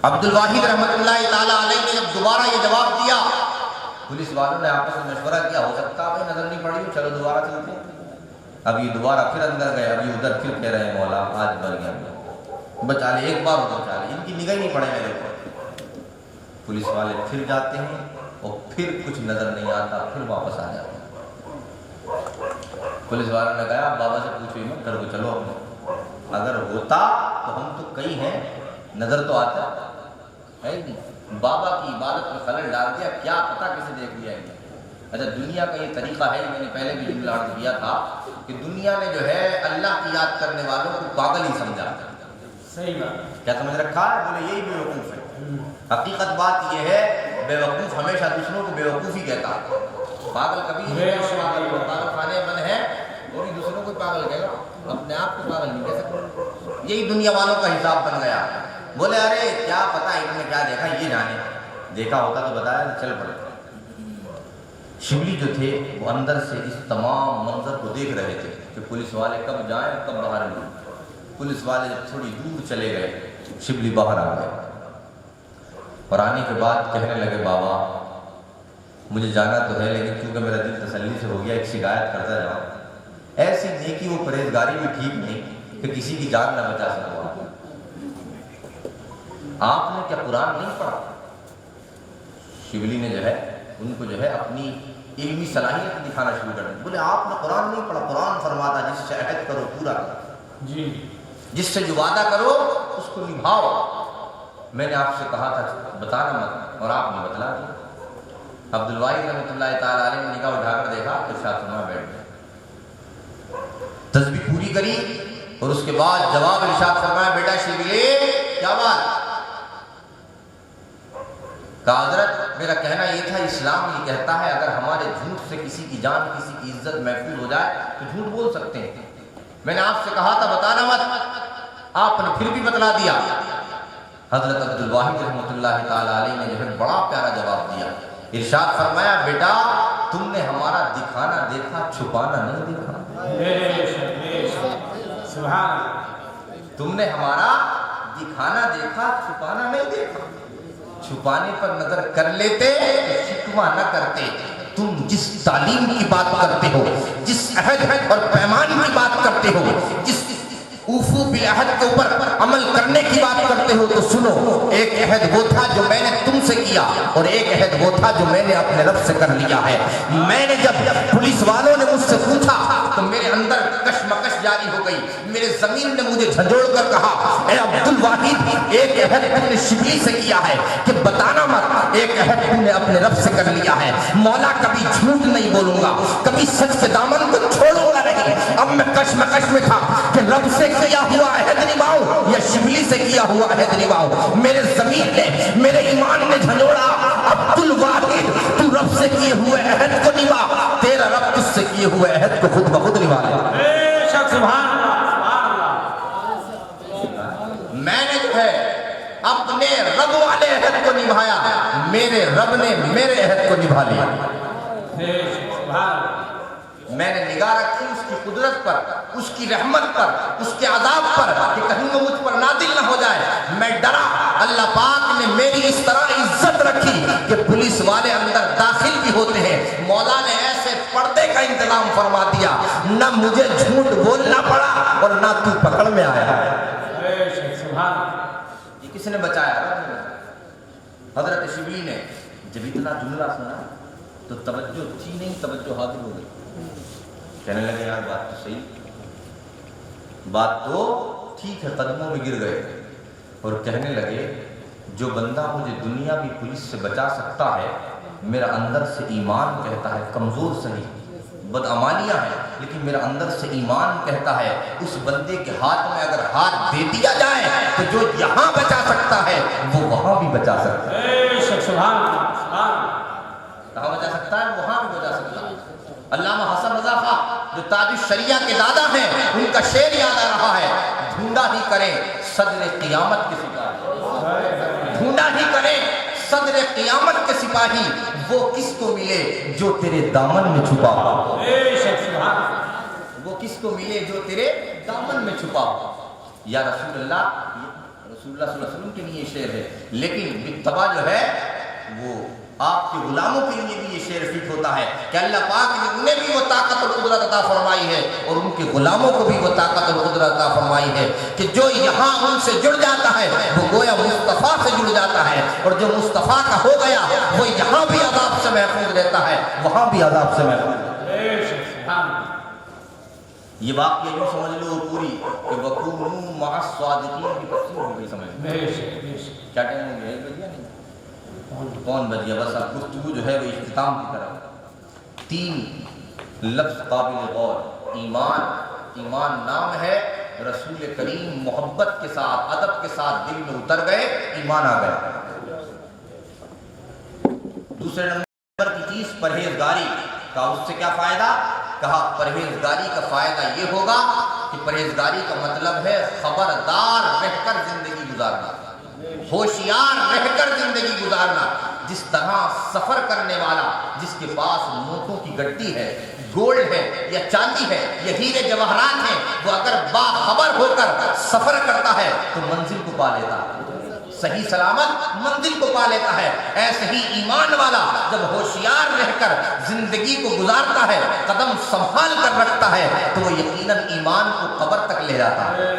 عبدالواحد رحمۃ اللہ تعالیٰ علیہ نے جب دوبارہ یہ جواب دیا، پولیس والوں نے آپس میں مشورہ کیا، ہو سکتا ہے نظر نہیں پڑی، چلو دوبارہ چلتے ہیں۔ اب یہ دوبارہ پھر اندر گئے، اب یہ ادھر پھر کہہ رہے ہیں مولا آج بچ گیا، بچا لے، ایک بار بچا لے، ان کی نگاہ نہیں پڑے میرے اوپر۔ پولیس والے پھر جاتے ہیں اور پھر کچھ نظر نہیں آتا، پھر واپس آ جاتے ہیں۔ پولیس والوں نے کہا بابا سے پوچھو مت، گھر کو چلو اپنے، اگر ہوتا تو ہم تو کئی ہیں، نظر تو آتا ہے نہیں۔ بابا کی عبادت میں خلل ڈال دیا، کیا پتہ کسے دیکھ لیا ہے۔ اچھا دنیا کا یہ طریقہ ہے، میں نے پہلے بھی جملہ عرض کیا تھا کہ دنیا نے جو ہے اللہ کی یاد کرنے والوں کو پاگل ہی سمجھا۔ صحیح بات، کیا سمجھ رکھا ہے؟ بولے یہی بے وقوف ہے۔ حقیقت بات یہ ہے بے وقوف ہمیشہ دوسروں کو بے وقوف ہی کہتا ہے، پاگل کبھی نہیں پاگل کو پاگل خانے من ہے اور دوسروں کو پاگل کہے گا، اپنے آپ کو پاگل نہیں کہہ سکتا۔ یہی دنیا والوں کا حساب بن گیا۔ بولے ارے کیا پتہ انہوں نے کیا دیکھا، یہ جانے، دیکھا ہوتا تو بتایا، چل پڑے۔ شبلی جو تھے وہ اندر سے اس تمام منظر کو دیکھ رہے تھے کہ پولیس والے کب جائیں اور کب باہر نکلیں۔ پولیس والے جب تھوڑی دور چلے گئے شبلی باہر آ گئے اور آنے کے بعد کہنے لگے بابا مجھے جانا تو ہے لیکن کیونکہ میرا دل تسلی سے ہو گیا ایک شکایت کرتا جاؤں، ایسی نیکی و پرہیزگاری بھی ٹھیک نہیں کہ کسی کی جان نہ بچا سکو۔ آپ نے کیا قرآن نہیں پڑھا؟ شبلی نے جو ہے ان کو جو ہے اپنی علمی صلاحیت دکھانا شروع کر دی۔ بولے آپ نے قرآن نہیں پڑھا، قرآن فرماتا جس سے عہد کرو پورا کرو، جی جس سے جو وعدہ کرو اس کو نبھاؤ۔ میں نے آپ سے کہا تھا بتانا مت اور آپ نے بتلا دیا۔ عبدالواحد رحمۃ اللہ تعالیٰ علیہ نے نگاہ اٹھا کر دیکھا تو ارشاد فرمایا بیٹھ گئے، تسبیح پوری کری اور اس کے بعد جواب ارشاد فرمایا بیٹا شبلی کیا بات؟ کہا حضرت میرا کہنا یہ تھا اسلام یہ کہتا ہے اگر ہمارے جھوٹ سے کسی کی جان کسی کی عزت محفوظ ہو جائے تو جھوٹ بول سکتے ہیں۔ میں نے آپ سے کہا تھا بتانا مت، آپ نے پھر بھی بتلا دیا۔ حضرت عبدالواحد رحمۃ اللہ تعالیٰ علیہ نے جو ہے بڑا پیارا جواب دیا، ارشاد فرمایا بیٹا تم نے ہمارا دکھانا دیکھا چھپانا نہیں دیکھا۔ سبحان اللہ، تم نے ہمارا دکھانا دیکھا چھپانا نہیں دیکھا۔ چھپانے پر نظر کر لیتے تو شکوہ نہ کرتے۔ تم جس تعلیم کی بات کرتے ہو، جس عہد اور پیمان کی بات کرتے ہو، جس اوفو بالعہد کے اوپر عمل کرنے کی بات کرتے ہو تو سنو، ایک عہد وہ تھا جو میں نے تم سے کیا اور ایک عہد وہ تھا جو میں نے اپنے رب سے کر لیا ہے۔ میں نے جب پولیس والوں نے مجھ سے پوچھا تو میرے اندر کشمکش جاری ہو گئی، میرے ضمیر نے مجھے جھنجھوڑ کر کہا اے عبدالواحد ایک عہد تم نے شبلی سے کیا ہے کہ بتانا مت، ایک عہد تم نے اپنے رب سے کر لیا ہے۔ مولا کبھی جھوٹ نہیں بولوں گا، کبھی سچ کے دامن کو چھوڑوں گا نہیں۔ اب میں کشمکش میں تھا کہ رب سے کیا ہوا عہد نبھاؤں یا شبلی سے کیا ہوا عہد نبھاؤں۔ میرے ضمیر نے میرے ایمان نے جھنجھوڑا عبدالواحد تو رب سے کیے ہوئے عہد کو نبھا، تیرا رب تجھ سے کیے ہوئے عہد کو خود بخود نبھا لے۔ بے شک سبحان اللہ، سبحان اللہ۔ میں نے جو ہے اپنے رب والے عہد کو نبھایا، میرے رب نے میرے عہد کو نبھا لیا۔ بے شک سبحان اللہ۔ میں نے نگاہ رکھی اس کی قدرت پر، اس کی رحمت پر، اس کے عذاب پر کہ کہیں وہ مجھ پر نازل نہ ہو جائے۔ میں ڈرا، اللہ پاک نے میری اس طرح عزت رکھی کہ پولیس والے اندر داخل بھی ہوتے ہیں، مولا نے ایسے پردے کا انتظام فرما دیا، نہ مجھے جھوٹ بولنا پڑا اور نہ تو پکڑ میں آیا۔ بے شک سبحان اللہ۔ یہ کس نے بچایا؟ حضرت شبلی نے جب اتنا جملہ سنا تو توجہ تھی نہیں، توجہ حاضر ہو گئی۔ کہنے لگے یار بات تو صحیح، بات تو ٹھیک ہے، قدموں میں گر گئے اور کہنے لگے جو بندہ مجھے دنیا کی پولیس سے بچا سکتا ہے، میرا اندر سے ایمان کہتا ہے کمزور صحیح، بدعمالیاں ہیں لیکن میرا اندر سے ایمان کہتا ہے اس بندے کے ہاتھ میں اگر ہاتھ دے دیا جائے تو جو یہاں بچا سکتا ہے وہ وہاں بھی بچا سکتا ہے۔ بے شک سبحان اللہ، سبحان اللہ۔ کہاں بچا سکتا ہے؟ وہاں بھی بچا سکتا ہے۔ علامہ حسن رضا خان جو تاج الشریعہ کے دادا ہیں، ان کا شعر یاد آ رہا ہے، ڈھونڈا ہی کریں صدر قیامت کے سپاہی، ڈھونڈا ہی کریں صدر قیامت کے سپاہی، وہ کس کو ملے جو تیرے دامن میں چھپا ہو۔ بے شک سبحان اللہ۔ وہ کس کو ملے جو تیرے دامن میں چھپا ہو۔ یا رسول اللہ، رسول اللہ صلی اللہ علیہ وسلم کے لیے شعر ہے، لیکن بالطبع جو ہے وہ آپ کے غلاموں کے لیے بھی یہ شعر فٹ ہوتا ہے کہ اللہ پاک نے انہیں بھی وہ طاقت اور قدرت عطا فرمائی ہے اور ان کے غلاموں کو بھی وہ طاقت اور قدرت عطا فرمائی ہے کہ جو یہاں ان سے جڑ جاتا ہے وہ گویا مصطفیٰ سے جڑ جاتا ہے، اور جو مصطفیٰ کا ہو گیا وہ یہاں بھی عذاب سے محفوظ رہتا ہے، وہاں بھی عذاب سے محفوظ۔ بے شک سبحان اللہ۔ یہ واقعہ یوں سمجھ لو پوری کہ وَكُونُوا مَعَ الصَّادِقِينَ کی تفسیر ہو گئی، سمجھ لو۔ بے شک بے شک۔ کیا ٹائم ہو گیا؟ 1 بج گیا نہیں؟ کون بچ گیا؟ بس اب گفتگو جو ہے وہ اختتام کی طرف۔ 3 لفظ قابل غور، ایمان نام ہے، رسول کریم محبت کے ساتھ ادب کے ساتھ دل میں اتر گئے، ایمان آ گئے۔ دوسرے نمبر کی چیز پرہیزگاری کا، اس سے کیا فائدہ؟ کہا پرہیزگاری کا فائدہ یہ ہوگا کہ پرہیزگاری کا مطلب ہے خبردار رہ کر زندگی گزارنا، ہوشیار رہ کر زندگی گزارنا۔ جس طرح سفر کرنے والا جس کے پاس نوٹوں کی گڈی ہے، گولڈ ہے یا چاندی ہے یا ہیرے جواہرات ہیں، وہ اگر باخبر ہو کر سفر کرتا ہے تو منزل کو پا لیتا ہے، صحیح سلامت منزل کو پا لیتا ہے۔ ایسے ہی ایمان والا جب ہوشیار رہ کر زندگی کو گزارتا ہے، قدم سنبھال کر رکھتا ہے، تو وہ یقیناً ایمان کو قبر تک لے جاتا ہے۔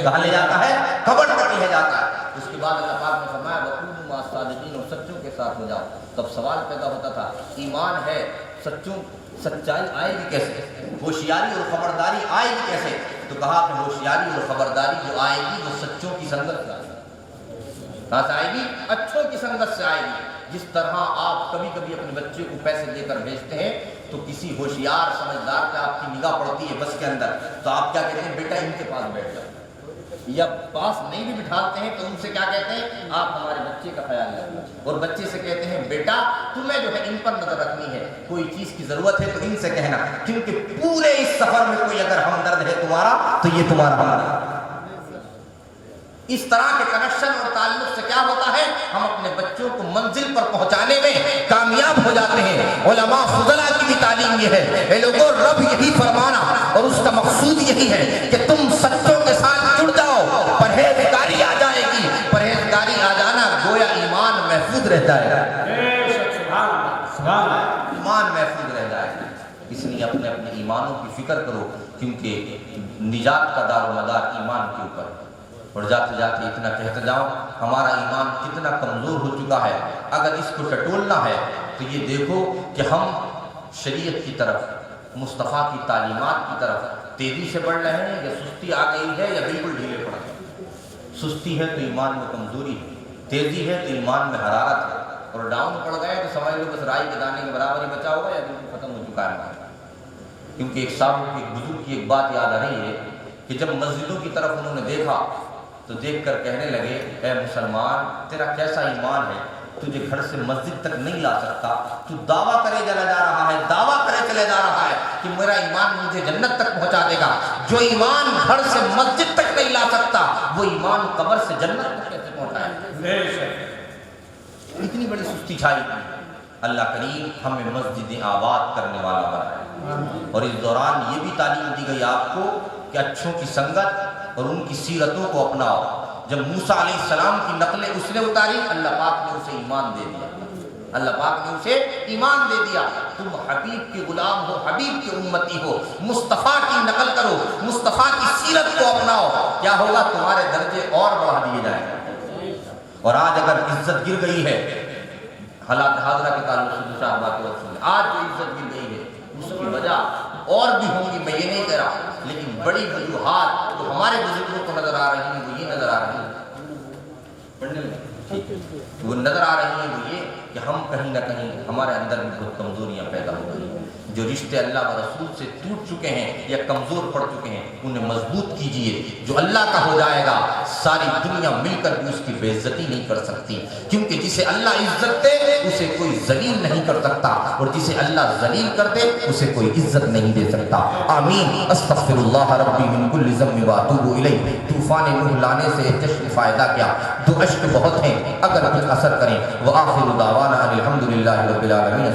کہاں لے جاتا ہے؟ قبر تک لے جاتا ہے۔ اس کے بعد اللہ پاک نے فرمایا وَكُونُوا مَعَ الصَّادِقِينَ، اور سچوں کے ساتھ ہو جاؤ۔ تب سوال پیدا ہوتا تھا ایمان ہے، سچائی آئے گی کیسے؟ ہوشیاری اور خبرداری آئے گی کیسے؟ تو کہا کہ ہوشیاری اور خبرداری جو آئے گی وہ سچوں کی سنگت سے آئے گی۔ کہاں سے آئے گی؟ اچھوں کی سنگت سے آئے گی۔ جس طرح آپ کبھی کبھی اپنے بچے کو پیسے دے کر بھیجتے ہیں تو کسی ہوشیار سمجھدار پہ آپ کی نگاہ پڑتی ہے بس کے اندر، تو آپ کیا کہتے ہیں؟ بیٹا ان کے پاس بیٹھ جاؤ، یا پاس نہیں بھی بٹھاتے ہیں تو ان سے کیا کہتے ہیں؟ آپ ہمارے بچے کا خیال رکھنا، اور بچے سے کہتے ہیں بیٹا تمہیں جو ہے ان پر نظر رکھنی ہے، کوئی چیز کی ضرورت ہے تو ان سے کہنا، کیونکہ پورے اس سفر میں کوئی اگر ہمدرد ہے تمہارا تو یہ تمہارا ہمدرد ہے۔ اس طرح کے کنیکشن اور تعلق سے کیا ہوتا ہے؟ ہم اپنے بچوں کو منزل پر پہنچانے میں کامیاب ہو جاتے ہیں۔ علماء فضلاء کی بھی تعلیم یہ ہے، اے لوگوں رب یہی فرمانا اور اس کا مقصود یہی ہے کہ تم سچوں کے ساتھ جڑ جاؤ، پرہیزگاری آ جائے گی، پرہیزگاری آ جانا گویا ایمان محفوظ رہتا ہے، ایمان محفوظ رہ جائے گا۔ اس لیے اپنے ایمانوں کی فکر کرو، کیونکہ نجات کا دار و مدار ایمان کے اوپر ہے۔ اور جاتے جاتے اتنا کہتے جاؤ ہمارا ایمان کتنا کمزور ہو چکا ہے۔ اگر اس کو ٹٹولنا ہے تو یہ دیکھو کہ ہم شریعت کی طرف، مصطفیٰ کی تعلیمات کی طرف تیزی سے بڑھ رہے ہیں یا سستی آ گئی ہے یا بالکل ڈھیلے پڑ گئے؟ سستی ہے تو ایمان میں کمزوری ہے، تیزی ہے تو ایمان میں حرارت ہے، اور ڈاؤن پڑ گئے تو سمجھ لو بس رائی کے دانے کے برابر ہی بچا ہوگا یا بالکل ختم ہو چکا ہے۔ کیونکہ ایک صاحب ایک بزرگ کی ایک بات یاد آ رہی ہے کہ جب مسجدوں کی طرف انہوں نے دیکھا تو دیکھ کر کہنے لگے اے مسلمان تیرا کیسا ایمان ہے، تجھے گھر سے مسجد تک نہیں لا سکتا، تو دعویٰ کرے چلا جا رہا ہے، دعویٰ کرے چلے جا رہا ہے کہ میرا ایمان مجھے جنت تک پہنچا دے گا۔ جو ایمان گھر سے مسجد تک نہیں لا سکتا وہ ایمان قبر سے جنت تک کیسے پہنچائے؟ اتنی بڑی سستی چھائی۔ اللہ کریم ہمیں مسجد آباد کرنے والا بنائے۔ اور اس دوران یہ بھی تعلیم دی گئی آپ کو کہ اچھوں کی سنگت اور ان کی سیرتوں کو اپناؤ۔ جب موسیٰ علیہ السلام کی نقلیں اس نے اتاری، اللہ پاک نے اسے ایمان دے دیا، اللہ پاک نے اسے ایمان دے دیا۔ تم حبیب کے غلام ہو، حبیب کی امتی ہو، مصطفیٰ کی نقل کرو، مصطفیٰ کی سیرت کو اپناؤ، کیا ہوگا؟ تمہارے درجے اور بڑھا دیے جائیں گے۔ اور آج اگر عزت گر گئی ہے، حالات حاضرہ کے تعلق سے دو چار باتیں اور سنیں، آج جو عزت گر گئی ہے اس کی وجہ اور بھی ہوں گی، میں یہ نہیں کہہ رہا، لیکن بڑی وجوہات جو ہمارے بزرگوں کو نظر آ رہی ہیں وہ یہ نظر آ رہی ہیں، پڑھنے لگے وہ نظر آ رہی ہیں وہ یہ کہ ہم کہیں نہ کہیں ہمارے اندر بھی بہت کمزوریاں پیدا ہو گئی ہیں۔ جو رشتے اللہ و رسول سے ٹوٹ چکے ہیں یا کمزور پڑ چکے ہیں انہیں مضبوط کیجئے۔ جو اللہ کا ہو جائے گا ساری دنیا مل کر بھی اس کی بے عزتی نہیں کر سکتی، کیونکہ جسے اللہ عزت دے اسے کوئی ذلیل نہیں کر سکتا، اور جسے اللہ ذلیل کر دے اسے کوئی عزت نہیں دے سکتا۔ آمین۔ استغفر اللہ ربی من کل ذنب واتوب الیہ۔ طوفان نوح لانے سے جشن فائدہ کیا؟ دو اشک بہت ہیں، اگر کچھ اثر کریں۔ وآخر دعوانا ان الحمد للہ رب العالمین۔